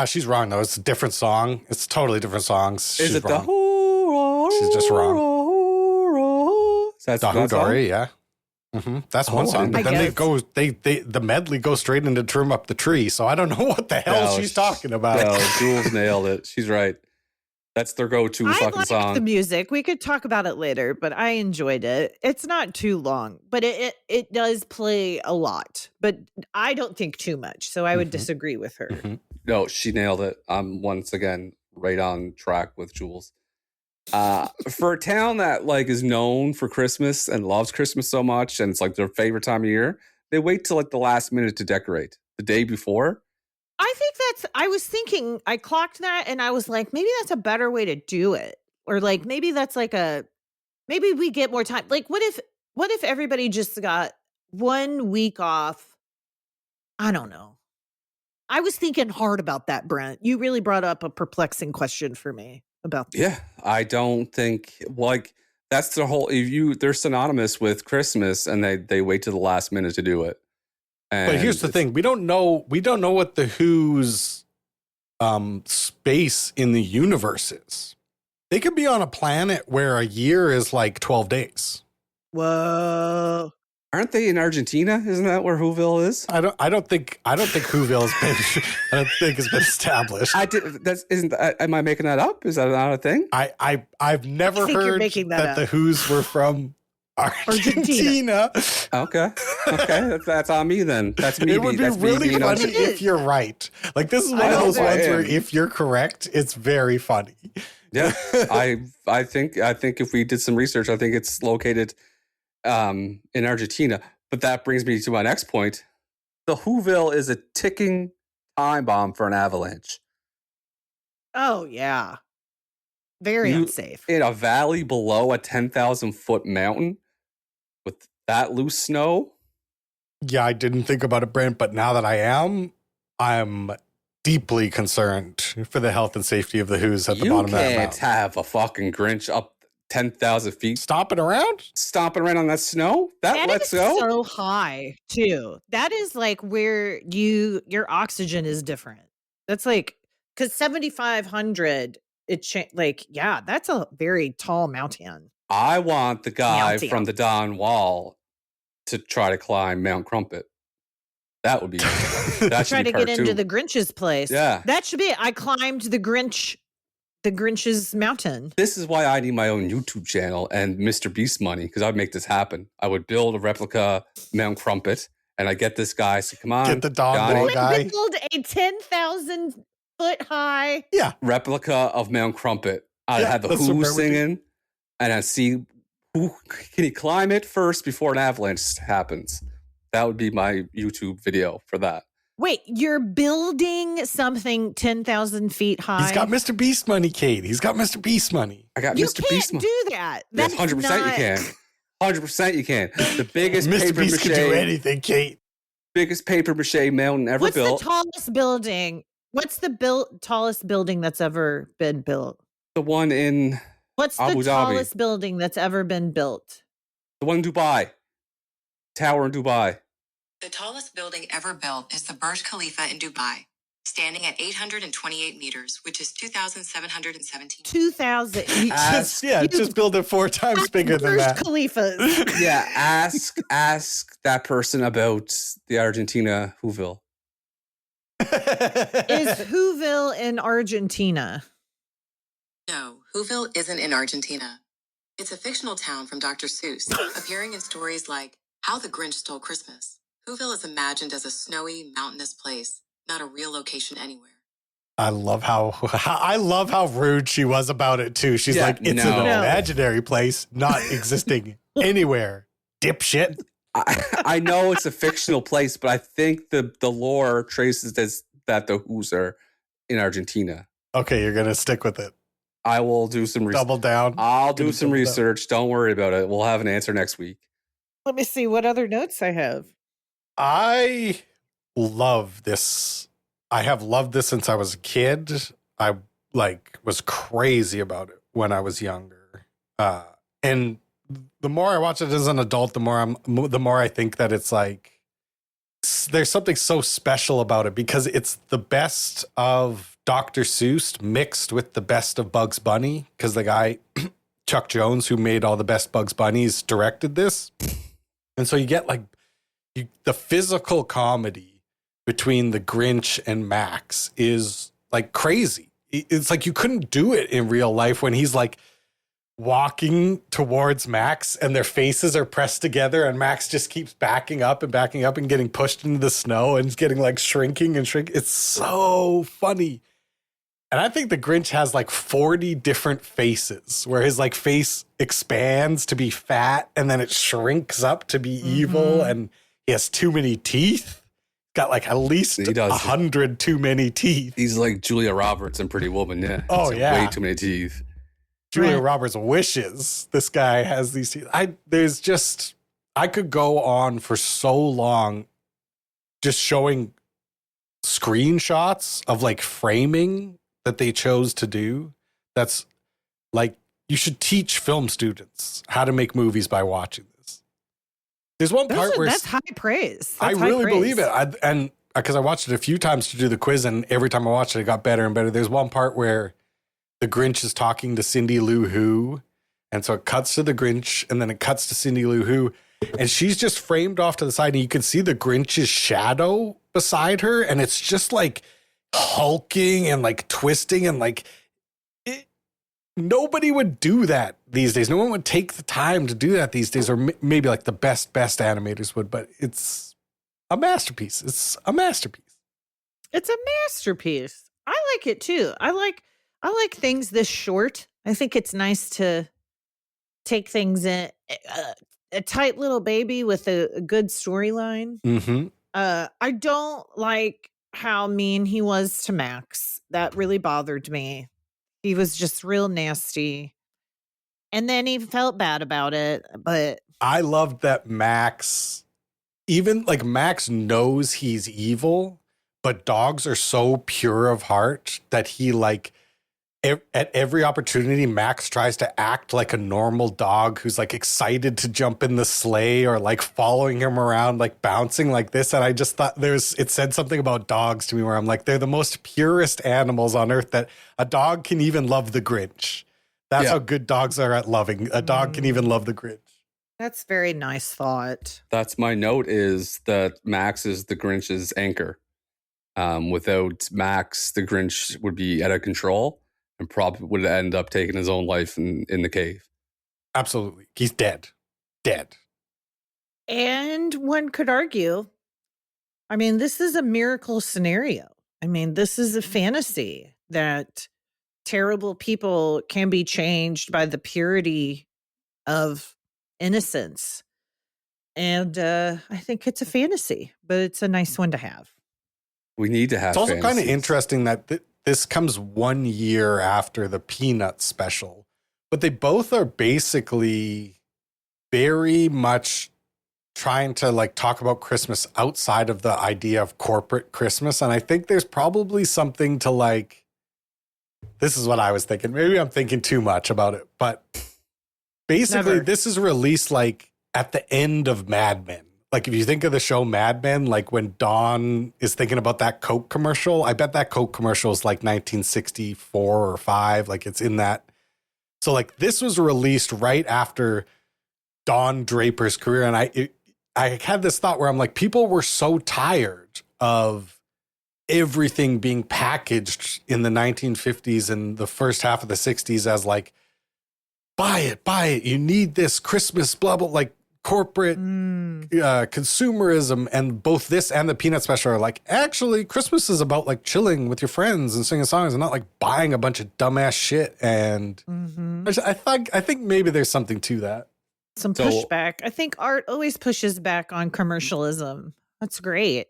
[SPEAKER 1] She's wrong though. It's a different song. It's totally different songs.
[SPEAKER 3] Is
[SPEAKER 1] She's
[SPEAKER 3] it
[SPEAKER 1] wrong.
[SPEAKER 3] the?
[SPEAKER 1] She's just wrong.
[SPEAKER 3] That's
[SPEAKER 1] The Who
[SPEAKER 3] that song?
[SPEAKER 1] Dory, yeah. Mm-hmm. That's one
[SPEAKER 3] Oh,
[SPEAKER 1] song. But
[SPEAKER 2] I
[SPEAKER 1] then they
[SPEAKER 2] guess.
[SPEAKER 1] go, the medley goes straight into Trim Up the Tree. So I don't know what the hell
[SPEAKER 3] No,
[SPEAKER 1] she's talking about.
[SPEAKER 3] No, Jules nailed it. She's right. That's their go-to
[SPEAKER 2] I
[SPEAKER 3] fucking
[SPEAKER 2] like
[SPEAKER 3] song.
[SPEAKER 2] the music. We could talk about it later, but I enjoyed it. It's not too long, but it does play a lot, but I don't think too much. So I would
[SPEAKER 1] Mhm.
[SPEAKER 2] disagree with her.
[SPEAKER 1] Mhm.
[SPEAKER 3] No, she nailed it. I'm once again right on track with Jules. For a town that like is known for Christmas and loves Christmas so much, and it's like their favorite time of year, they wait till like the last minute to decorate. The day before.
[SPEAKER 2] I think I was thinking, I clocked that and I was like, maybe that's a better way to do it. Or like, maybe that's like maybe we get more time. Like, what if everybody just got 1 week off? I don't know. I was thinking hard about that, Brent. You really brought up a perplexing question for me about this.
[SPEAKER 3] Yeah, I don't think like that's the whole. They're synonymous with Christmas, and they wait to the last minute to do it.
[SPEAKER 1] But here's the thing: we don't know what the Who's space in the universe is. They could be on a planet where a year is like 12 days.
[SPEAKER 2] Whoa.
[SPEAKER 3] Aren't they in Argentina? Isn't that where Whoville is?
[SPEAKER 1] I don't think Whoville's been. I don't think it's been established.
[SPEAKER 3] Am I making that up? Is that not a thing?
[SPEAKER 1] I've never
[SPEAKER 2] I think you're
[SPEAKER 1] heard
[SPEAKER 2] making that
[SPEAKER 1] the
[SPEAKER 2] up.
[SPEAKER 1] Who's were from Argentina.
[SPEAKER 3] Okay, that's on me then. That's me.
[SPEAKER 1] It would be
[SPEAKER 3] that's me
[SPEAKER 1] really
[SPEAKER 3] being
[SPEAKER 1] funny
[SPEAKER 3] Argentine.
[SPEAKER 1] if you're right. Like this is one
[SPEAKER 3] I
[SPEAKER 1] of
[SPEAKER 3] hope
[SPEAKER 1] those
[SPEAKER 3] I
[SPEAKER 1] ones where
[SPEAKER 3] am.
[SPEAKER 1] if you're correct, it's very funny.
[SPEAKER 3] Yeah, I think if we did some research, I think it's located in Argentina. But that brings me to my next point. The Whoville is a ticking time bomb for an avalanche.
[SPEAKER 2] Oh, yeah. Very unsafe.
[SPEAKER 3] In a valley below a 10,000 foot mountain with that loose snow.
[SPEAKER 1] Yeah, I didn't think about it, Brent, but now that I'm deeply concerned for the health and safety of the Who's at the bottom of that
[SPEAKER 3] You can't
[SPEAKER 1] mountain.
[SPEAKER 3] have a fucking Grinch up 10,000 feet
[SPEAKER 1] Stomping around?
[SPEAKER 3] stomping around on that snow. That lets
[SPEAKER 2] is
[SPEAKER 3] go.
[SPEAKER 2] so high too. That is like where your oxygen is different. That's like because 7,500. That's a very tall mountain.
[SPEAKER 3] I want the guy
[SPEAKER 2] Mountain.
[SPEAKER 3] from the Don Wall to try to climb Mount Crumpet. That would be that should
[SPEAKER 2] Try
[SPEAKER 3] be
[SPEAKER 2] to
[SPEAKER 3] part
[SPEAKER 2] get into
[SPEAKER 3] two.
[SPEAKER 2] the Grinch's place.
[SPEAKER 3] Yeah.
[SPEAKER 2] That should be it. I climbed the Grinch's mountain.
[SPEAKER 3] This is why I need my own YouTube channel and Mr. Beast money, because I would make this happen. I would build a replica Mount Crumpet And I get this guy. So come on,
[SPEAKER 1] Get the dog
[SPEAKER 3] Johnny.
[SPEAKER 1] wall
[SPEAKER 2] You
[SPEAKER 1] guy.
[SPEAKER 2] would build a 10,000 foot high.
[SPEAKER 1] Yeah.
[SPEAKER 3] replica of Mount Crumpet. I'd
[SPEAKER 1] Yeah,
[SPEAKER 3] have the
[SPEAKER 1] that's what
[SPEAKER 3] Who
[SPEAKER 1] Brett would do.
[SPEAKER 3] singing, and I'd see who can he climb it first before an avalanche happens. That would be my YouTube video for that.
[SPEAKER 2] Wait, you're building something 10,000 feet high?
[SPEAKER 1] He's got Mr. Beast money, Kate. He's got Mr. Beast money.
[SPEAKER 3] I got
[SPEAKER 2] You
[SPEAKER 3] Mr.
[SPEAKER 2] can't
[SPEAKER 3] Beast.
[SPEAKER 2] do that.
[SPEAKER 3] Yes,
[SPEAKER 2] That's
[SPEAKER 3] 100%
[SPEAKER 2] not-
[SPEAKER 3] you can. 100% you can. The biggest
[SPEAKER 1] Mr.
[SPEAKER 3] paper
[SPEAKER 1] Beast can do
[SPEAKER 3] mache,
[SPEAKER 1] anything, Kate.
[SPEAKER 3] biggest paper mache mountain ever
[SPEAKER 2] What's
[SPEAKER 3] built.
[SPEAKER 2] the tallest building? What's the tallest building that's ever been built?
[SPEAKER 3] The one in
[SPEAKER 2] What's the
[SPEAKER 3] Abu Dhabi.
[SPEAKER 2] tallest building that's ever been built?
[SPEAKER 3] the one in Dubai. Tower in Dubai.
[SPEAKER 5] The tallest building ever built is the Burj Khalifa in Dubai, standing at 828 meters, which is 2,717.
[SPEAKER 2] 2,000.
[SPEAKER 1] Just build it 4 times bigger than
[SPEAKER 2] Burj
[SPEAKER 1] that.
[SPEAKER 2] Khalifas.
[SPEAKER 3] Yeah, ask that person about the Argentina Whoville.
[SPEAKER 2] Is Whoville in Argentina?
[SPEAKER 5] No, Whoville isn't in Argentina. It's a fictional town from Dr. Seuss, appearing in stories like How the Grinch Stole Christmas. Whoville is imagined as a snowy, mountainous place, not a real location anywhere.
[SPEAKER 1] I love how rude she was about it too. She's
[SPEAKER 3] Yeah,
[SPEAKER 1] like, it's
[SPEAKER 3] no.
[SPEAKER 1] an imaginary place, not existing anywhere. Dipshit.
[SPEAKER 3] I know it's a fictional place, but I think the lore traces this, that the Who's are in Argentina.
[SPEAKER 1] Okay, you're gonna stick with it.
[SPEAKER 3] I will do some research.
[SPEAKER 1] Double down.
[SPEAKER 3] I'll do
[SPEAKER 1] Gonna
[SPEAKER 3] some
[SPEAKER 1] double down.
[SPEAKER 3] research. Don't worry about it. We'll have an answer next week.
[SPEAKER 2] Let me see what other notes I have.
[SPEAKER 1] I love this. I have loved this since I was a kid. I was crazy about it when I was younger. And the more I watch it as an adult, the more I think that it's like there's something so special about it because it's the best of Dr. Seuss mixed with the best of Bugs Bunny, because the guy Chuck Jones, who made all the best Bugs Bunnies, directed this. And so you get the physical comedy between the Grinch and Max is like crazy. It's like you couldn't do it in real life when he's like walking towards Max and their faces are pressed together and Max just keeps backing up and getting pushed into the snow and it's getting like shrinking and shrinking. It's so funny. And I think the Grinch has like 40 different faces where his like face expands to be fat and then it shrinks up to be evil and he has too many teeth. Got like at least 100 too many teeth.
[SPEAKER 3] He's like Julia Roberts in Pretty Woman, yeah.
[SPEAKER 1] Oh,
[SPEAKER 3] He's
[SPEAKER 1] yeah.
[SPEAKER 3] way too many teeth.
[SPEAKER 1] Julia
[SPEAKER 2] Right.
[SPEAKER 1] Roberts wishes this guy has these teeth. I could go on for so long just showing screenshots of like framing that they chose to do. That's like, you should teach film students how to make movies by watching this. There's one part where
[SPEAKER 2] That's high praise.
[SPEAKER 1] I
[SPEAKER 2] That's high
[SPEAKER 1] really
[SPEAKER 2] praise.
[SPEAKER 1] believe it. And because I watched it a few times to do the quiz, and every time I watched it, it got better and better. There's one part where the Grinch is talking to Cindy Lou Who. And so it cuts to the Grinch and then it cuts to Cindy Lou Who. And she's just framed off to the side and you can see the Grinch's shadow beside her. And it's just like hulking and like twisting and like nobody would do that these days. No one would take the time to do that these days, or maybe like the best animators would, but it's a masterpiece. It's a masterpiece.
[SPEAKER 2] It's a masterpiece. I like it too. I like things this short. I think it's nice to take things in a tight little baby with a good storyline.
[SPEAKER 1] Mm-hmm.
[SPEAKER 2] I don't like how mean he was to Max. That really bothered me. He was just real nasty. And then he felt bad about it, but
[SPEAKER 1] I loved that Max, even like Max knows he's evil, but dogs are so pure of heart that he like at every opportunity, Max tries to act like a normal dog who's like excited to jump in the sleigh or like following him around, like bouncing like this. And I just thought it said something about dogs to me where I'm like, they're the most purest animals on earth, that a dog can even love the Grinch. That's how good dogs are at loving. A dog can even love the Grinch.
[SPEAKER 2] that's very nice thought.
[SPEAKER 3] That's my note, is that Max is the Grinch's anchor. Without Max, the Grinch would be out of control and probably would end up taking his own life in the cave.
[SPEAKER 1] Absolutely. He's dead. Dead.
[SPEAKER 2] And one could argue I mean, this is a miracle scenario. I mean, this is a fantasy that terrible people can be changed by the purity of innocence. And I think it's a fantasy, but it's a nice one to have.
[SPEAKER 3] We need to have
[SPEAKER 1] It's also kind of
[SPEAKER 3] fantasies.
[SPEAKER 1] interesting that this comes 1 year after the Peanuts special, but they both are basically very much trying to like talk about Christmas outside of the idea of corporate Christmas. And I think there's probably something to like, this is what I was thinking. Maybe I'm thinking too much about it, but basically
[SPEAKER 2] Never.
[SPEAKER 1] this is released like at the end of Mad Men. Like if you think of the show Mad Men, like when Dawn is thinking about that Coke commercial, I bet that Coke commercial is like 1964 or 5. Like it's in that. So like this was released right after Don Draper's career. And I had this thought where I'm like, people were so tired of everything being packaged in the 1950s and the first half of the 60s as like, buy it. You need this Christmas, blah, blah, like corporate consumerism. And both this and the Peanut special are like, actually, Christmas is about like chilling with your friends and singing songs and not like buying a bunch of dumbass shit. And I think maybe there's something to that.
[SPEAKER 2] Some
[SPEAKER 3] So-
[SPEAKER 2] pushback. I think art always pushes back on commercialism. That's great.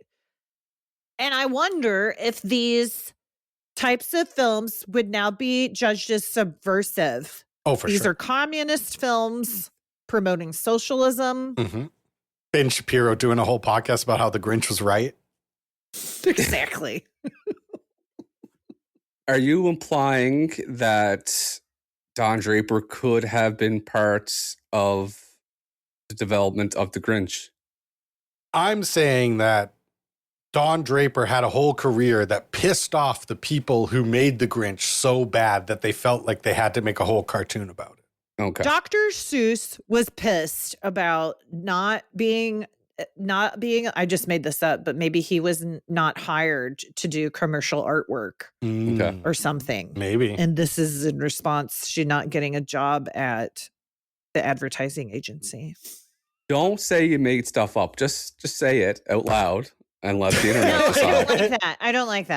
[SPEAKER 2] And I wonder if these types of films would now be judged as subversive.
[SPEAKER 1] Oh, for
[SPEAKER 2] These
[SPEAKER 1] sure.
[SPEAKER 2] are communist films promoting socialism.
[SPEAKER 1] Mhm. Ben Shapiro doing a whole podcast about how the Grinch was right.
[SPEAKER 2] Exactly.
[SPEAKER 3] Are you implying that Don Draper could have been part of the development of the Grinch?
[SPEAKER 1] I'm saying that Don Draper had a whole career that pissed off the people who made the Grinch so bad that they felt like they had to make a whole cartoon about it.
[SPEAKER 3] Okay.
[SPEAKER 2] Dr. Seuss was pissed about not being, I just made this up, but maybe he was not hired to do commercial artwork
[SPEAKER 3] Okay.
[SPEAKER 2] or something.
[SPEAKER 1] Maybe.
[SPEAKER 2] And this is in response to not getting a job at the advertising agency.
[SPEAKER 3] Don't say you made stuff up. Just say it out loud and let the
[SPEAKER 2] No,
[SPEAKER 3] internet
[SPEAKER 2] I don't
[SPEAKER 3] decide.
[SPEAKER 2] like that. I don't like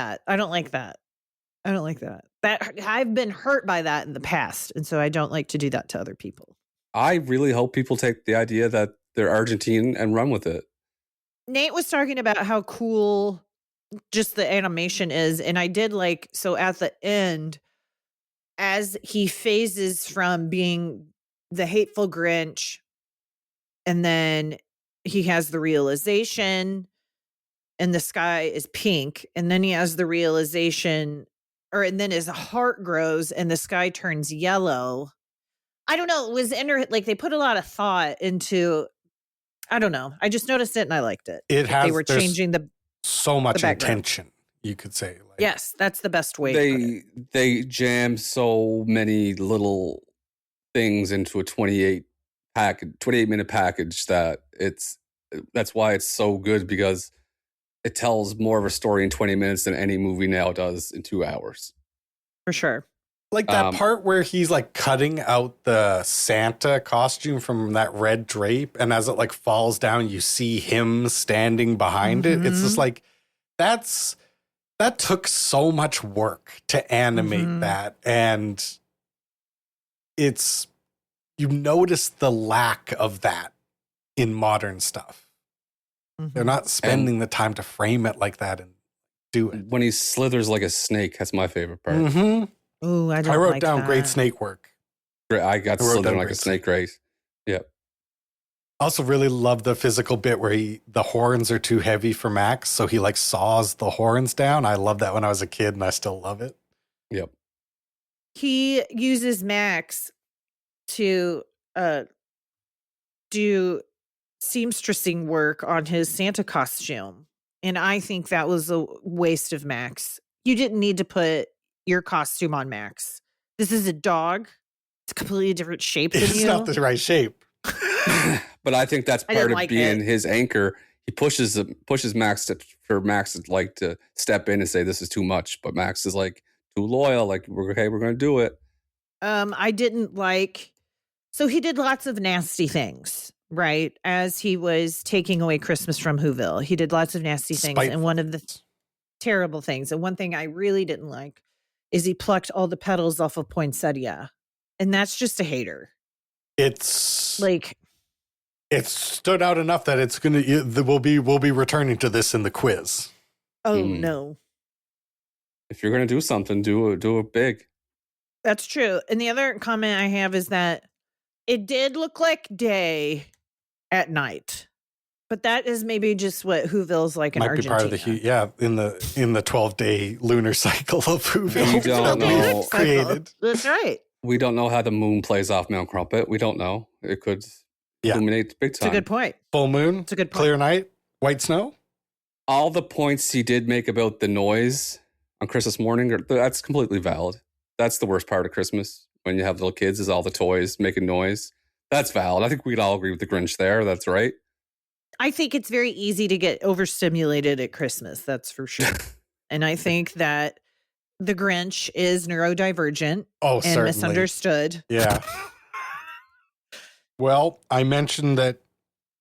[SPEAKER 2] that. That I've been hurt by that in the past, and so I don't like to do that to other people.
[SPEAKER 3] I really hope people take the idea that they're Argentine and run with it.
[SPEAKER 2] Nate was talking about how cool just the animation is, and I did like, so at the end, as he phases from being the hateful Grinch, and then he has the realization and the sky is pink, and then he has the realization, and then his heart grows and the sky turns yellow. I don't know. It was like they put a lot of thought into, I don't know. I just noticed it and I liked it.
[SPEAKER 1] It has,
[SPEAKER 2] They were
[SPEAKER 1] there's
[SPEAKER 2] changing
[SPEAKER 1] so much
[SPEAKER 2] the background.
[SPEAKER 1] intention, you could say. Like,
[SPEAKER 2] yes, that's the best way to put it.
[SPEAKER 3] They jam so many little things into a 28 minute package that that's why it's so good, because it tells more of a story in 20 minutes than any movie now does in 2 hours.
[SPEAKER 2] For sure.
[SPEAKER 1] Like that part where he's like cutting out the Santa costume from that red drape, and as it like falls down, you see him standing behind it. It's just like that took so much work to animate that, and you notice the lack of that in modern stuff. They're not spending the time to frame it like that and do it.
[SPEAKER 3] When he slithers like a snake, that's my favorite part.
[SPEAKER 1] Mm-hmm.
[SPEAKER 2] Ooh, I
[SPEAKER 1] I wrote
[SPEAKER 2] like
[SPEAKER 1] down
[SPEAKER 2] that.
[SPEAKER 1] great snake work.
[SPEAKER 3] I got
[SPEAKER 1] I wrote
[SPEAKER 3] slithering
[SPEAKER 1] down
[SPEAKER 3] like a
[SPEAKER 1] great
[SPEAKER 3] snake, great. Yep.
[SPEAKER 1] Also really love the physical bit where the horns are too heavy for Max, so he like saws the horns down. I love that when I was a kid, and I still love it.
[SPEAKER 3] Yep.
[SPEAKER 2] He uses Max to do seamstressing work on his Santa costume. And I think that was a waste of Max. You didn't need to put your costume on Max. This is a dog. It's a completely different shape than
[SPEAKER 1] It's
[SPEAKER 2] you.
[SPEAKER 1] not the right shape.
[SPEAKER 3] But I think that's
[SPEAKER 2] I didn't
[SPEAKER 3] part of
[SPEAKER 2] like
[SPEAKER 3] being
[SPEAKER 2] it.
[SPEAKER 3] his anchor. He pushes Max for Max to like to step in and say this is too much, but Max is like too loyal. Like we're going to do it.
[SPEAKER 2] I didn't like. So he did lots of nasty things. right? As he was taking away Christmas from Whoville. He did lots of nasty things. And one of the terrible things, and one thing I really didn't like, is he plucked all the petals off of poinsettia. And that's just a hater.
[SPEAKER 1] It's
[SPEAKER 2] like,
[SPEAKER 1] it stood out enough that it's going to, we'll be returning to this in the quiz.
[SPEAKER 2] oh no.
[SPEAKER 3] If you're going to do something, do it big.
[SPEAKER 2] That's true. And the other comment I have is that it did look like day at night. But that is maybe just what Whoville's like in
[SPEAKER 1] Might
[SPEAKER 2] Argentina.
[SPEAKER 1] be part of the in the 12-day lunar cycle of Whoville.
[SPEAKER 3] We don't know.
[SPEAKER 1] Created.
[SPEAKER 2] That's right.
[SPEAKER 3] We don't know how the moon plays off Mount Crumpet. We don't know. It could illuminate big
[SPEAKER 2] It's
[SPEAKER 3] time.
[SPEAKER 2] a good point.
[SPEAKER 1] Full moon.
[SPEAKER 2] It's a good point.
[SPEAKER 1] Clear night. White snow.
[SPEAKER 3] All the points he did make about the noise on Christmas morning, that's completely valid. That's the worst part of Christmas, when you have little kids, is all the toys making noise. That's valid. I think we'd all agree with the Grinch there. That's right.
[SPEAKER 2] I think it's very easy to get overstimulated at Christmas. That's for sure. And I think that the Grinch is neurodivergent and
[SPEAKER 1] Certainly.
[SPEAKER 2] misunderstood.
[SPEAKER 1] Yeah. Well, I mentioned that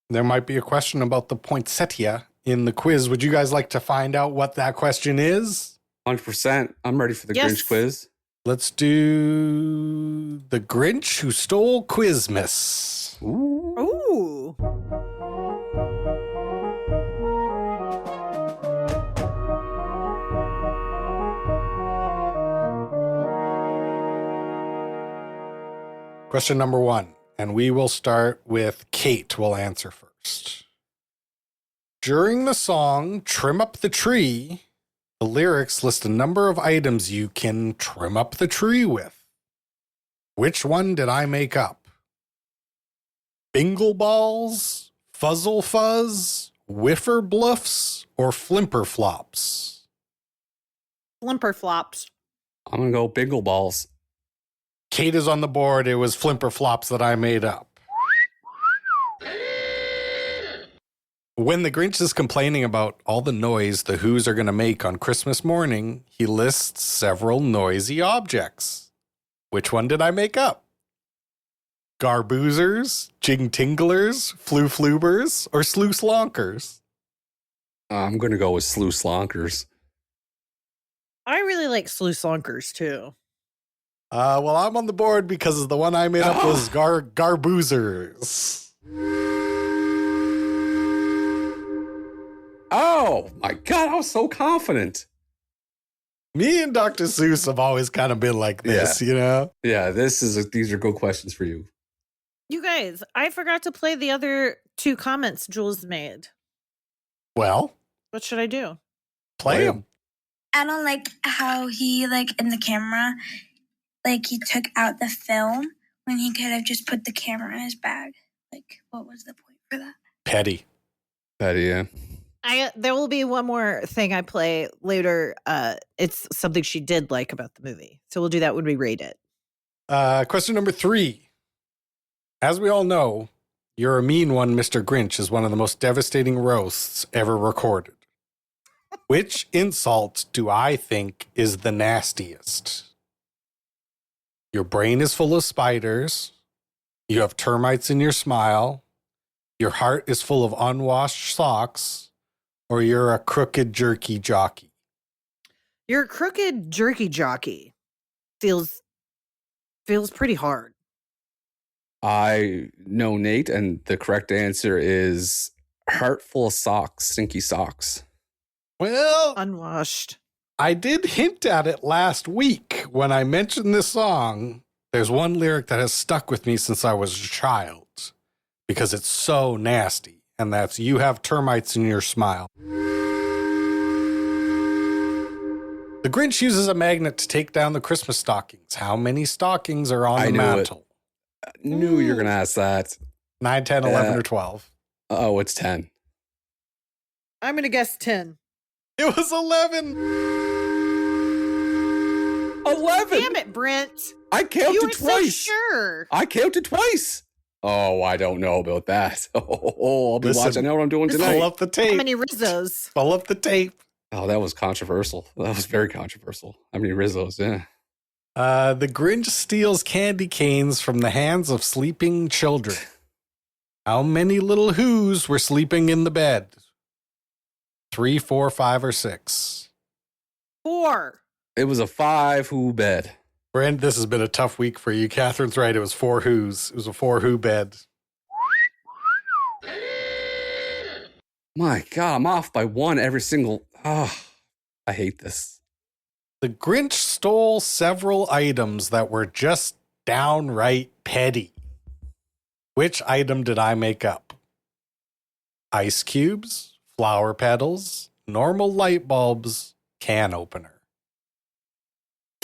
[SPEAKER 1] there might be a question about the poinsettia in the quiz. Would you guys like to find out what that question is?
[SPEAKER 3] 100%. I'm ready for the
[SPEAKER 2] Yes.
[SPEAKER 3] Grinch quiz.
[SPEAKER 1] Let's do the Grinch Who Stole Christmas.
[SPEAKER 2] Ooh.
[SPEAKER 1] Question number 1, and we will start with Kate will answer first. During the song Trim Up the Tree, the lyrics list a number of items you can trim up the tree with. Which one did I make up? Bingle balls, fuzzle fuzz, whiffer bluffs, or flimper flops?
[SPEAKER 2] Flimper flops.
[SPEAKER 3] I'm going to go Bingle Balls.
[SPEAKER 1] Kate is on the board. It was flimper flops that I made up. When the Grinch is complaining about all the noise the Who's are going to make on Christmas morning, he lists several noisy objects. Which one did I make up? Garboozers, jing-tinglers, flu-flubers, or slew-slonkers?
[SPEAKER 3] I'm going to go with Slew Slonkers.
[SPEAKER 2] I really like slew slonkers too.
[SPEAKER 1] Well, I'm on the board because the one I made up was garboozers.
[SPEAKER 3] Oh, my God. I was so confident.
[SPEAKER 1] Me and Dr. Seuss have always kind of been like this, you know?
[SPEAKER 3] Yeah, these are good questions for you.
[SPEAKER 2] You guys, I forgot to play the other 2 comments Jules made.
[SPEAKER 1] Well,
[SPEAKER 2] What should I do?
[SPEAKER 1] play them.
[SPEAKER 4] I don't like how he, like, in the camera, like, he took out the film when he could have just put the camera in his bag. Like, what was the point for that?
[SPEAKER 1] Petty.
[SPEAKER 3] Betty, yeah.
[SPEAKER 2] There will be one more thing I play later. It's something she did like about the movie. So we'll do that when we rate it.
[SPEAKER 1] Question number 3. As we all know, You're a Mean One, Mr. Grinch is one of the most devastating roasts ever recorded. Which insult do I think is the nastiest? Your brain is full of spiders. You have termites in your smile. Your heart is full of unwashed socks. Or you're a crooked jerky jockey.
[SPEAKER 2] Your crooked jerky jockey feels pretty hard.
[SPEAKER 3] I know Nate, and the correct answer is heart full of socks, stinky socks.
[SPEAKER 1] Well,
[SPEAKER 2] Unwashed.
[SPEAKER 1] I did hint at it last week when I mentioned this song. There's one lyric that has stuck with me since I was a child because it's so nasty, and that's you have termites in your smile. The Grinch uses a magnet to take down the Christmas stockings. How many stockings are on
[SPEAKER 3] I
[SPEAKER 1] the
[SPEAKER 3] knew it.
[SPEAKER 1] mantle?
[SPEAKER 3] I knew you were going to ask that.
[SPEAKER 1] 9, 10, 11, or 12.
[SPEAKER 3] Oh, it's 10.
[SPEAKER 2] I'm going to guess 10.
[SPEAKER 1] It was 11.
[SPEAKER 3] 11!
[SPEAKER 2] Damn it, Brent.
[SPEAKER 3] I
[SPEAKER 2] You
[SPEAKER 3] counted
[SPEAKER 2] were so
[SPEAKER 3] twice.
[SPEAKER 2] sure.
[SPEAKER 3] I counted twice. Oh, I don't know about that. Oh, I'll be
[SPEAKER 1] Listen,
[SPEAKER 3] watching. I know what I'm doing
[SPEAKER 1] Pull
[SPEAKER 3] tonight.
[SPEAKER 1] up the
[SPEAKER 2] How
[SPEAKER 1] tape.
[SPEAKER 2] many Rizzos?
[SPEAKER 1] Pull up the tape.
[SPEAKER 3] Oh, that was controversial. That was very controversial. How many Rizzos? Yeah.
[SPEAKER 1] The Grinch steals candy canes from the hands of sleeping children. How many little who's were sleeping in the bed? 3, 4, 5, or 6?
[SPEAKER 2] 4.
[SPEAKER 3] It was a 5-who bed.
[SPEAKER 1] Brent, this has been a tough week for you. Catherine's right. It was 4 who's. It was a 4-who bed.
[SPEAKER 3] My God, I'm off by 1 every single. I hate this.
[SPEAKER 1] The Grinch stole several items that were just downright petty. Which item did I make up? Ice cubes, flower petals, normal light bulbs, can opener.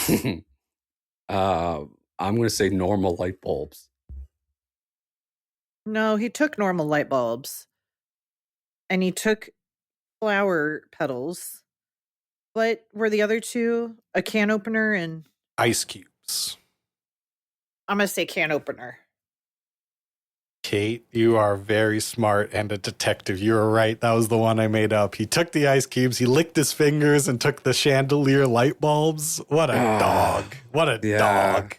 [SPEAKER 3] I'm going to say normal light bulbs.
[SPEAKER 2] No, he took normal light bulbs. And he took flower petals. What were the other 2? A can opener and...
[SPEAKER 1] Ice cubes.
[SPEAKER 2] I'm going to say can opener.
[SPEAKER 1] Kate, you are very smart and a detective. You were right. That was the one I made up. He took the ice cubes, he licked his fingers, and took the chandelier light bulbs. What a dog. What a dog.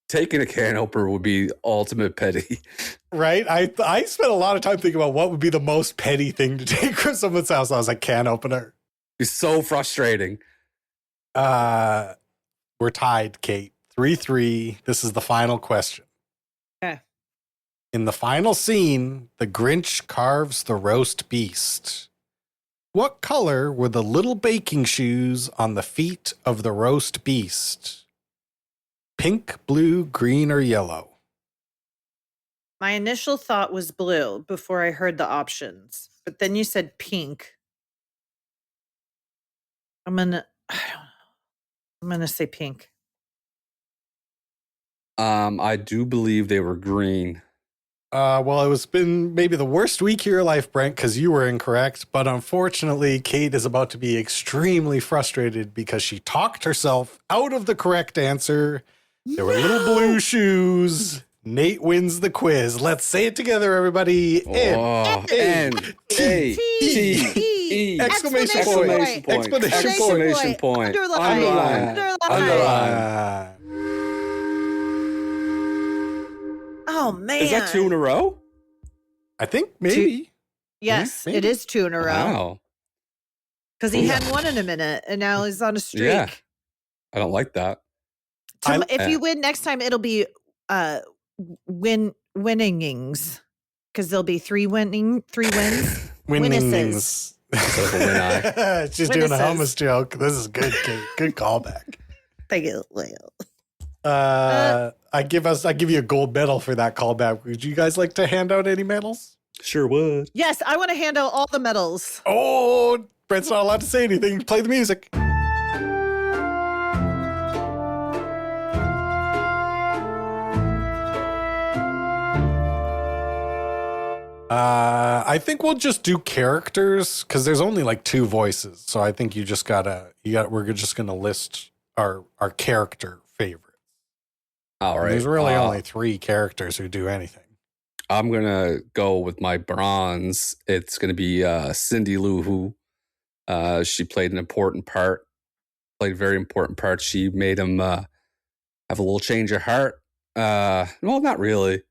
[SPEAKER 3] Taking a can opener would be ultimate petty.
[SPEAKER 1] Right? I spent a lot of time thinking about what would be the most petty thing to take from someone's house. I was like, can opener.
[SPEAKER 3] It's so frustrating.
[SPEAKER 1] We're tied, Kate. 3-3. This is the final question.
[SPEAKER 2] Okay.
[SPEAKER 1] In the final scene, the Grinch carves the roast beast. What color were the little baking shoes on the feet of the roast beast? Pink, blue, green, or yellow?
[SPEAKER 2] My initial thought was blue before I heard the options. But then you said pink. I'm going to say pink.
[SPEAKER 3] I do believe they were green.
[SPEAKER 1] Well, it was been maybe the worst week of your life, Brent, because you were incorrect. But unfortunately, Kate is about to be extremely frustrated because she talked herself out of the correct answer. There were little blue shoes. Nate wins the quiz. Let's say it together, everybody.
[SPEAKER 3] N-A-T-E.
[SPEAKER 1] Exclamation
[SPEAKER 3] point.
[SPEAKER 1] Exclamation point. Underline.
[SPEAKER 2] Oh, man.
[SPEAKER 3] Is that 2 in a row?
[SPEAKER 1] I think maybe.
[SPEAKER 2] Yes,
[SPEAKER 1] maybe.
[SPEAKER 2] it is 2 in a row.
[SPEAKER 3] Wow.
[SPEAKER 2] Because he hadn't won in a minute, and now he's on a streak.
[SPEAKER 3] Yeah. I don't like that.
[SPEAKER 2] If you win next time, it'll be winnings. Because there'll be 3 wins.
[SPEAKER 1] Winnings. She's doing a hummus joke. This is good, Kate. Good callback.
[SPEAKER 2] Thank you.
[SPEAKER 1] I give you a gold medal for that callback. Would you guys like to hand out any medals?
[SPEAKER 3] Sure would.
[SPEAKER 2] Yes, I want to hand out all the medals.
[SPEAKER 1] Oh, Brent's not allowed to say anything. Play the music. I think we'll just do characters because there's only like 2 voices. So I think we're just gonna list our character favorites.
[SPEAKER 3] All right.
[SPEAKER 1] There's really only 3 characters who do anything.
[SPEAKER 3] I'm going to go with my bronze. It's going to be Cindy Lou Who. She played an important part, played a very important part. She made him have a little change of heart. Well, not really.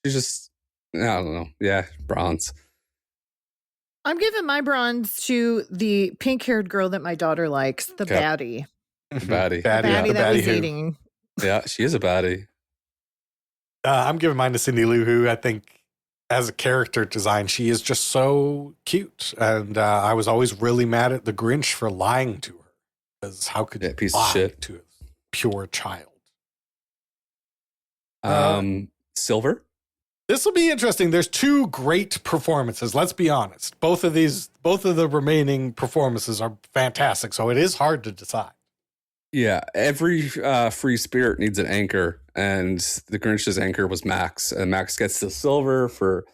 [SPEAKER 3] She's just, I don't know. Yeah, bronze.
[SPEAKER 2] I'm giving my bronze to the pink-haired girl that my daughter likes, the baddie.
[SPEAKER 3] Baddie.
[SPEAKER 2] The baddie that was
[SPEAKER 1] who.
[SPEAKER 2] eating.
[SPEAKER 3] Yeah, she is a baddie.
[SPEAKER 1] I'm giving mine to Cindy Lou Who. I think as a character design, she is just so cute. And I was always really mad at the Grinch for lying to her. Because how could you
[SPEAKER 3] piece of
[SPEAKER 1] lie
[SPEAKER 3] shit
[SPEAKER 1] to a pure child?
[SPEAKER 3] Silver?
[SPEAKER 1] This will be interesting. There's 2 great performances. Let's be honest. Both of the remaining performances are fantastic. So it is hard to decide.
[SPEAKER 3] Yeah, every free spirit needs an anchor, and the Grinch's anchor was Max. And Max gets the silver for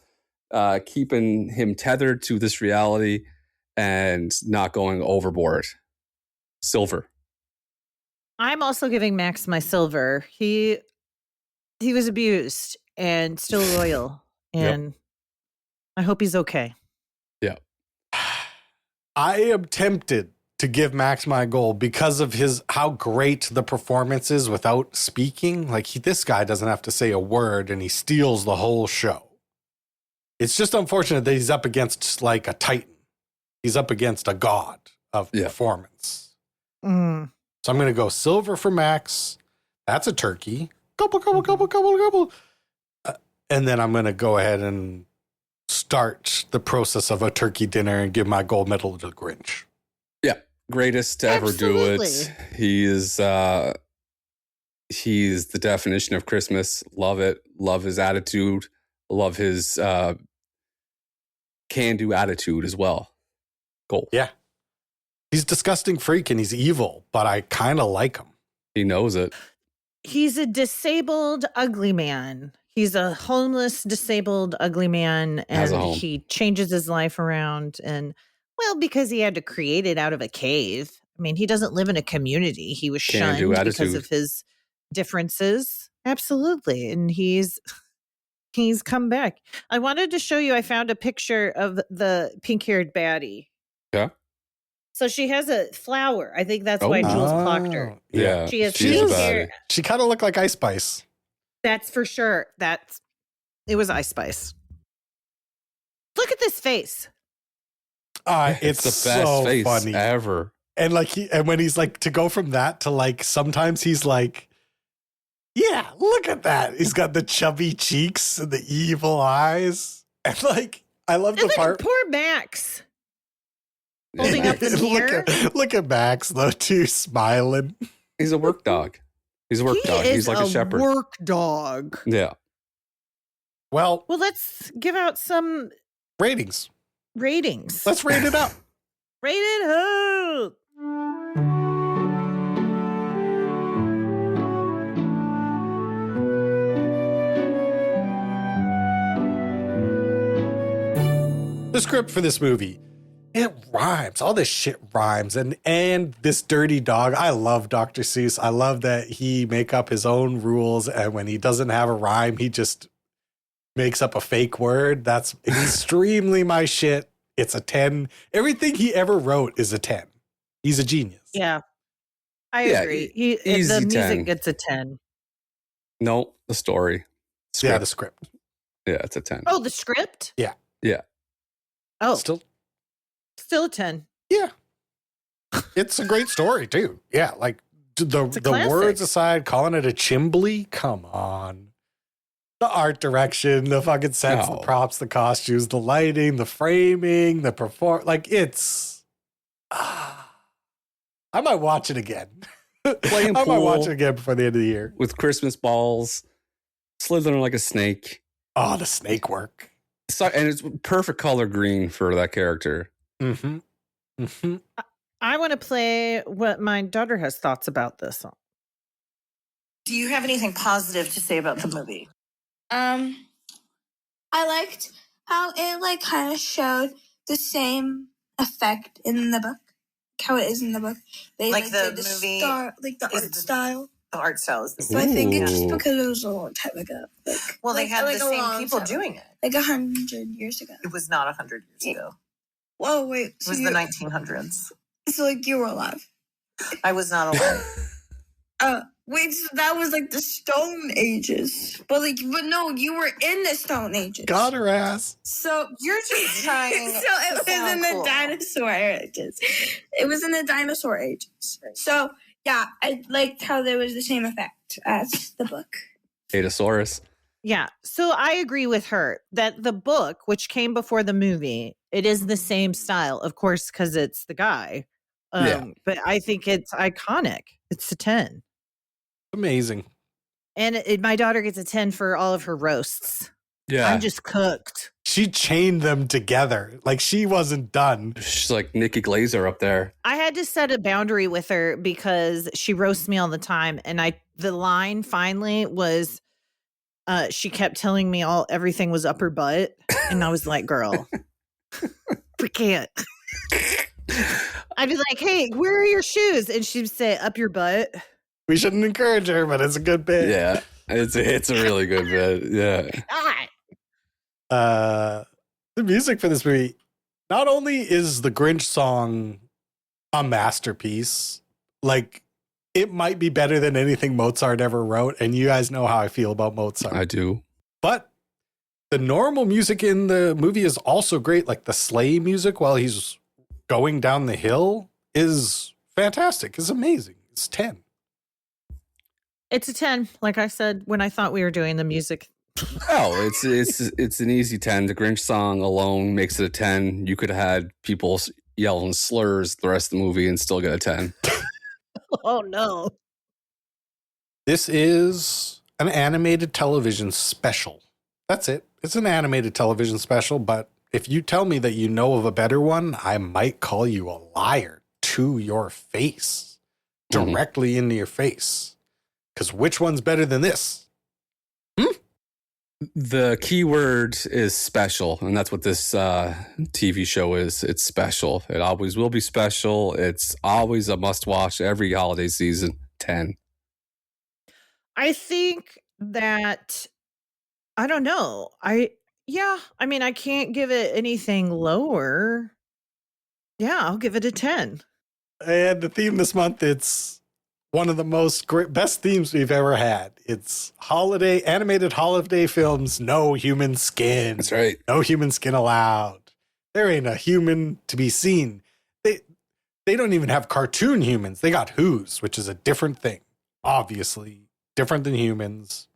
[SPEAKER 3] keeping him tethered to this reality and not going overboard. Silver.
[SPEAKER 2] I'm also giving Max my silver. He was abused and still loyal, and I hope he's okay.
[SPEAKER 3] Yeah.
[SPEAKER 1] I am tempted to give Max my gold because of how great the performance is without speaking. Like this guy doesn't have to say a word and he steals the whole show. It's just unfortunate that he's up against like a titan. He's up against a god of performance.
[SPEAKER 2] Mm.
[SPEAKER 1] So I'm going to go silver for Max. That's a turkey. Couple. And then I'm going to go ahead and start the process of a turkey dinner and give my gold medal to the Grinch.
[SPEAKER 3] Yeah. Greatest to ever do it. He is, he's the definition of Christmas. Love it. Love his attitude. Love his can-do attitude as well. Gold.
[SPEAKER 1] Yeah. He's a disgusting freak and he's evil, but I kind of like him.
[SPEAKER 3] He knows it.
[SPEAKER 2] He's a disabled, ugly man. He's a homeless, disabled, ugly man, and he changes his life around. And, well, because he had to create it out of a cave. I mean, he doesn't live in a community. He was shunned because of his differences. Absolutely. And he's come back. I wanted to show you, I found a picture of the pink-haired baddie.
[SPEAKER 3] Yeah.
[SPEAKER 2] So she has a flower. I think that's why Jules clocked her.
[SPEAKER 3] Yeah.
[SPEAKER 2] She has pink hair.
[SPEAKER 1] She kind of looked like Ice Spice.
[SPEAKER 2] That's for sure. It was Ice Spice. Look at this face.
[SPEAKER 1] It's the best so
[SPEAKER 3] face
[SPEAKER 1] funny
[SPEAKER 3] ever.
[SPEAKER 1] And like when he's like to go from that to like sometimes he's like, yeah, look at that. He's got the chubby cheeks and the evil eyes. And like I love the part.
[SPEAKER 2] Poor Max. Holding up the mirror.
[SPEAKER 1] Look at Max though too, smiling.
[SPEAKER 3] He's a work dog. He's a work dog. He's like a shepherd.
[SPEAKER 2] Work dog.
[SPEAKER 3] Yeah.
[SPEAKER 1] Well,
[SPEAKER 2] let's give out some
[SPEAKER 1] ratings.
[SPEAKER 2] Let's
[SPEAKER 1] rate it up.
[SPEAKER 2] Rate it up.
[SPEAKER 1] The script for this movie, it rhymes. All this shit rhymes. And this dirty dog, I love Dr. Seuss. I love that he make up his own rules. And when he doesn't have a rhyme, he just makes up a fake word. That's extremely my shit. It's a 10. Everything he ever wrote is a 10. He's a genius.
[SPEAKER 2] Yeah. I agree. The music
[SPEAKER 3] 10.
[SPEAKER 2] gets a 10.
[SPEAKER 3] No, the story.
[SPEAKER 1] Yeah, the script.
[SPEAKER 3] Yeah, it's a 10.
[SPEAKER 2] Oh, the script?
[SPEAKER 3] Yeah.
[SPEAKER 2] Oh.
[SPEAKER 1] Still
[SPEAKER 2] a 10.
[SPEAKER 1] Yeah. It's a great story, too. Yeah, like the words aside, calling it a chimbly, come on. The art direction, the fucking sets, the props, the costumes, the lighting, the framing, the like it's... I might watch it again.
[SPEAKER 3] Playing
[SPEAKER 1] I
[SPEAKER 3] pool
[SPEAKER 1] might watch it again before the end of the year.
[SPEAKER 3] with Christmas balls, slithering like a snake.
[SPEAKER 1] Oh, the snake work.
[SPEAKER 3] So, and it's perfect color green for that character.
[SPEAKER 1] Mm-hmm. Mm-hmm.
[SPEAKER 2] I want to play what my daughter has thoughts about this song. Do you have anything positive to say about the movie?
[SPEAKER 4] I liked how it like kind of showed the same effect in the book. How it is in the book. They
[SPEAKER 2] Like the
[SPEAKER 4] did
[SPEAKER 2] movie
[SPEAKER 4] like the art style.
[SPEAKER 2] The art style is the
[SPEAKER 4] So I think it's just because it was a long time ago.
[SPEAKER 2] they had the same people doing it.
[SPEAKER 4] Like 100 years ago.
[SPEAKER 2] It was not 100 years ago.
[SPEAKER 4] Whoa, wait.
[SPEAKER 2] It was the 1900s.
[SPEAKER 4] So like you were alive.
[SPEAKER 2] I was not alive.
[SPEAKER 4] Wait, so that was like the Stone Ages. But no, you were in the Stone Ages.
[SPEAKER 1] Got her ass.
[SPEAKER 4] So
[SPEAKER 2] You're just trying
[SPEAKER 4] so it was in the dinosaur ages. It was in the dinosaur ages. So yeah, I liked how there was the same effect as the book.
[SPEAKER 3] Adasaurus.
[SPEAKER 2] Yeah. So I agree with her that the book, which came before the movie, it is the same style, of course, because it's the guy. But I think it's iconic. It's a 10.
[SPEAKER 1] Amazing.
[SPEAKER 2] And my daughter gets a 10 for all of her roasts.
[SPEAKER 3] Yeah.
[SPEAKER 2] I'm just cooked.
[SPEAKER 1] She chained them together. Like she wasn't done.
[SPEAKER 3] She's like Nikki Glazer up there.
[SPEAKER 2] I had to set a boundary with her because she roasts me all the time. And the line finally was, she kept telling me everything was up her butt. And I was like, girl, we can't. I'd be like, hey, where are your shoes? And she'd say, up your butt.
[SPEAKER 1] We shouldn't encourage her, but it's a good bit.
[SPEAKER 3] Yeah. It's a really good bit. Yeah.
[SPEAKER 1] The music for this movie, not only is the Grinch song a masterpiece. Like, it might be better than anything Mozart ever wrote, and you guys know how I feel about Mozart.
[SPEAKER 3] I do.
[SPEAKER 1] But the normal music in the movie is also great. Like the sleigh music while he's going down the hill is fantastic. It's amazing. It's 10.
[SPEAKER 2] It's a 10. Like I said, when I thought we were doing the music.
[SPEAKER 3] Oh, it's an easy 10. The Grinch song alone makes it a 10. You could have had people yelling slurs the rest of the movie and still get a 10.
[SPEAKER 2] Oh, no.
[SPEAKER 1] This is an animated television special. That's it. It's an animated television special, but if you tell me that you know of a better one, I might call you a liar to your face, directly into your face. Because which one's better than this?
[SPEAKER 3] The key word is special, and that's what this TV show is. It's special. It always will be special. It's always a must-watch every holiday season. 10.
[SPEAKER 2] I think that, I don't know. I mean, I can't give it anything lower. Yeah, I'll give it a 10.
[SPEAKER 1] And the theme this month, it's one of the best themes we've ever had. It's animated holiday films, no human skin.
[SPEAKER 3] That's right.
[SPEAKER 1] No human skin allowed. There ain't a human to be seen. They don't even have cartoon humans. They got Who's, which is a different thing. Obviously, different than humans.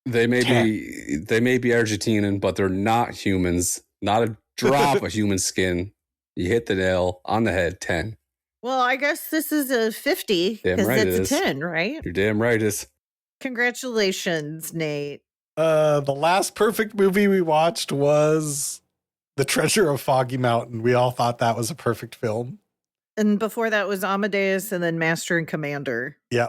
[SPEAKER 3] They may be Argentinian, but they're not humans. Not a drop of human skin. You hit the nail on the head. 10.
[SPEAKER 2] Well, I guess this is a 50
[SPEAKER 3] Damn
[SPEAKER 2] because
[SPEAKER 3] right
[SPEAKER 2] it's
[SPEAKER 3] it
[SPEAKER 2] a
[SPEAKER 3] is.
[SPEAKER 2] 10, right?
[SPEAKER 3] You're damn right. Is
[SPEAKER 2] Congratulations, Nate.
[SPEAKER 1] The last perfect movie we watched was The Treasure of Foggy Mountain. We all thought that was a perfect film.
[SPEAKER 2] And before that was Amadeus and then Master and Commander.
[SPEAKER 1] Yeah.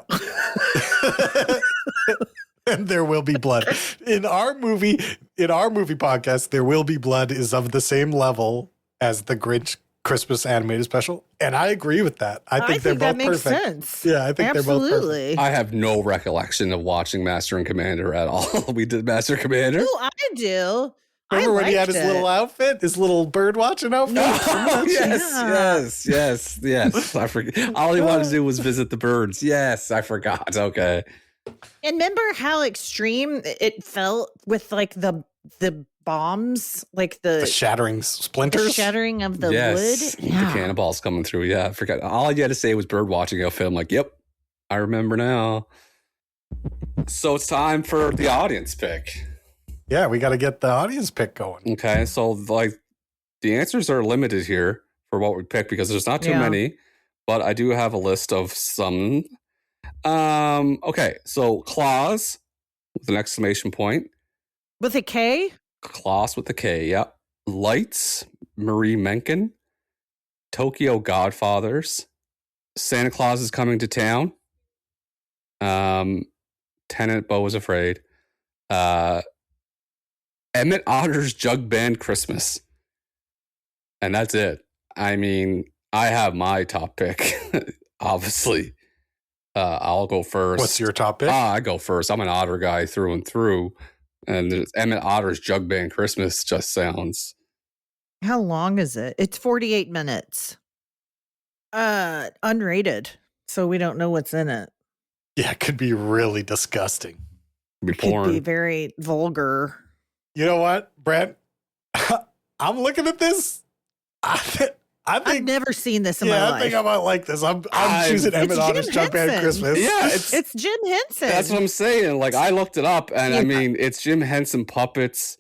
[SPEAKER 1] And There Will Be Blood. In our movie podcast, There Will Be Blood is of the same level as the Grinch Christmas animated special. And I agree with that. I think they're both
[SPEAKER 2] that makes
[SPEAKER 1] perfect.
[SPEAKER 2] sense.
[SPEAKER 1] Yeah, I think they're both perfect.
[SPEAKER 2] Absolutely.
[SPEAKER 3] I have no recollection of watching Master and Commander at all. We did Master and Commander.
[SPEAKER 2] Oh, I do.
[SPEAKER 1] Remember when he had
[SPEAKER 2] liked
[SPEAKER 1] his
[SPEAKER 2] it.
[SPEAKER 1] little outfit, his little bird watching outfit?
[SPEAKER 3] Oh,
[SPEAKER 2] Yeah.
[SPEAKER 3] yes. I forget. All he wanted to do was visit the birds. Yes, I forgot. Okay.
[SPEAKER 2] And remember how extreme it felt with like the bombs, like
[SPEAKER 1] The shattering splinters?
[SPEAKER 2] the shattering of the
[SPEAKER 3] Yes,
[SPEAKER 2] wood.
[SPEAKER 3] the cannonballs coming through. Yeah, I forgot. All you had to say was bird watching outfit. I'm like, yep, I remember now. So it's time for the audience pick.
[SPEAKER 1] Yeah, we got to get the audience pick going.
[SPEAKER 3] Okay, so like the answers are limited here for what we pick because there's not too
[SPEAKER 2] Yeah.
[SPEAKER 3] many, but I do have a list of some. Okay, so Claus with an exclamation point.
[SPEAKER 2] With a K?
[SPEAKER 3] Klaus with the K, yeah. Lights, Marie Menken. Tokyo Godfathers. Santa Claus is Coming to Town. Tenant, Beau is Afraid. Emmett Otter's Jug Band Christmas. And that's it. I mean, I have my top pick, obviously. I'll go first.
[SPEAKER 1] What's your top pick?
[SPEAKER 3] I go first. I'm an Otter guy through and through. And Emmett Otter's Jug Band Christmas just sounds.
[SPEAKER 2] How long is it? It's 48 minutes. Unrated. So we don't know what's in it.
[SPEAKER 1] Yeah, it could be really disgusting.
[SPEAKER 3] Be
[SPEAKER 2] Could be
[SPEAKER 3] porn.
[SPEAKER 2] very vulgar.
[SPEAKER 1] You know what, Brent? I'm looking at this. I
[SPEAKER 2] I've
[SPEAKER 1] think
[SPEAKER 2] never seen this in my
[SPEAKER 1] I
[SPEAKER 2] life.
[SPEAKER 1] think I might like this. I'm choosing
[SPEAKER 2] It's
[SPEAKER 1] Emmett Otter's
[SPEAKER 2] Jim
[SPEAKER 1] Jug Band
[SPEAKER 2] Henson.
[SPEAKER 1] Christmas.
[SPEAKER 3] Yeah,
[SPEAKER 2] It's Jim Henson.
[SPEAKER 3] That's what I'm saying. Like I looked it up, and I
[SPEAKER 2] Yeah.
[SPEAKER 3] mean, it's Jim Henson puppets.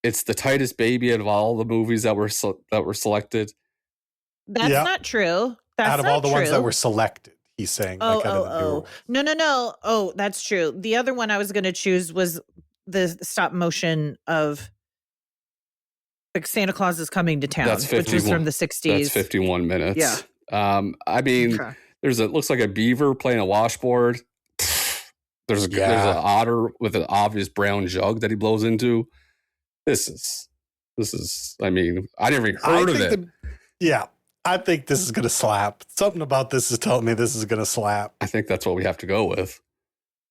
[SPEAKER 3] It's the tightest baby out of all the movies that were selected.
[SPEAKER 2] That's
[SPEAKER 1] Yep.
[SPEAKER 2] not true. That's
[SPEAKER 1] Out of
[SPEAKER 2] not
[SPEAKER 1] all the ones that
[SPEAKER 2] true.
[SPEAKER 1] were selected, he's saying.
[SPEAKER 2] Oh,
[SPEAKER 1] like, out of the newer ones.
[SPEAKER 2] No. Oh, that's true. The other one I was going to choose was the stop motion of like Santa Claus is Coming to Town,
[SPEAKER 3] That's
[SPEAKER 2] which was
[SPEAKER 3] 51.
[SPEAKER 2] from the 60s.
[SPEAKER 3] That's 51 minutes.
[SPEAKER 2] Yeah.
[SPEAKER 3] I mean,
[SPEAKER 2] Okay.
[SPEAKER 3] looks like a beaver playing a washboard. There's an otter with an obvious brown jug that he blows into. This is. I mean, I never even heard of it.
[SPEAKER 1] I think this is going to slap. Something about this is telling me this is going to slap.
[SPEAKER 3] I think that's what we have to go with.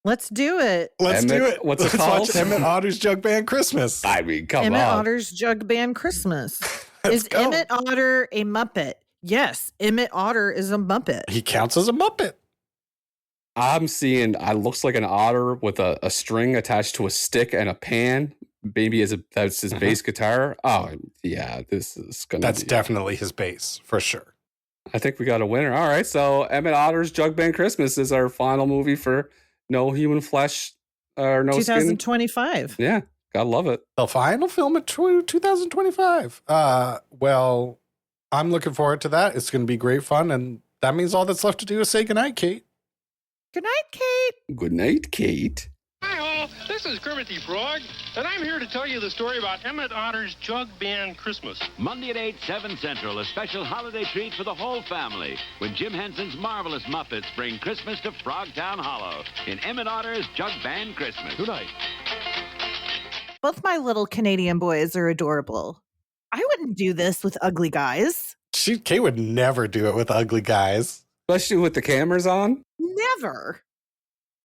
[SPEAKER 2] Let's do it.
[SPEAKER 1] Let's do
[SPEAKER 3] Emmett-
[SPEAKER 1] it.
[SPEAKER 3] what's it
[SPEAKER 1] Let's
[SPEAKER 3] called?
[SPEAKER 1] watch Emmett Otter's Jug Band Christmas.
[SPEAKER 3] I mean, come
[SPEAKER 2] Emmett
[SPEAKER 3] on.
[SPEAKER 2] Otter's Jug Band Christmas.
[SPEAKER 1] Let's
[SPEAKER 2] Is
[SPEAKER 1] go.
[SPEAKER 2] Emmett Otter a Muppet? Yes, Emmett Otter is a Muppet.
[SPEAKER 1] He counts as a Muppet.
[SPEAKER 3] I'm seeing, looks like an otter with a string attached to a stick and a pan. Maybe that's his bass guitar. Oh, yeah, this is going to
[SPEAKER 1] That's definitely his bass, for sure.
[SPEAKER 3] I think we got a winner. All right, so Emmett Otter's Jug Band Christmas is our final movie for no human flesh or no
[SPEAKER 2] 2025.
[SPEAKER 3] skin. Yeah, gotta love it.
[SPEAKER 1] The final film of 2025. Well, I'm looking forward to that. It's going to be great fun, and that means all that's left to do is say goodnight, Kate.
[SPEAKER 2] Good night, Kate.
[SPEAKER 3] Good night, Kate.
[SPEAKER 6] Hi all, this is Kermit the Frog, and I'm here to tell you the story about Emmett Otter's Jug Band Christmas.
[SPEAKER 7] Monday at 8, 7 Central, a special holiday treat for the whole family when Jim Henson's Marvelous Muppets bring Christmas to Frogtown Hollow in Emmett Otter's Jug Band Christmas.
[SPEAKER 6] Good night.
[SPEAKER 2] Both my little Canadian boys are adorable. I wouldn't do this with ugly guys.
[SPEAKER 1] Kate would never do it with ugly guys.
[SPEAKER 3] Especially with the cameras on.
[SPEAKER 2] Never.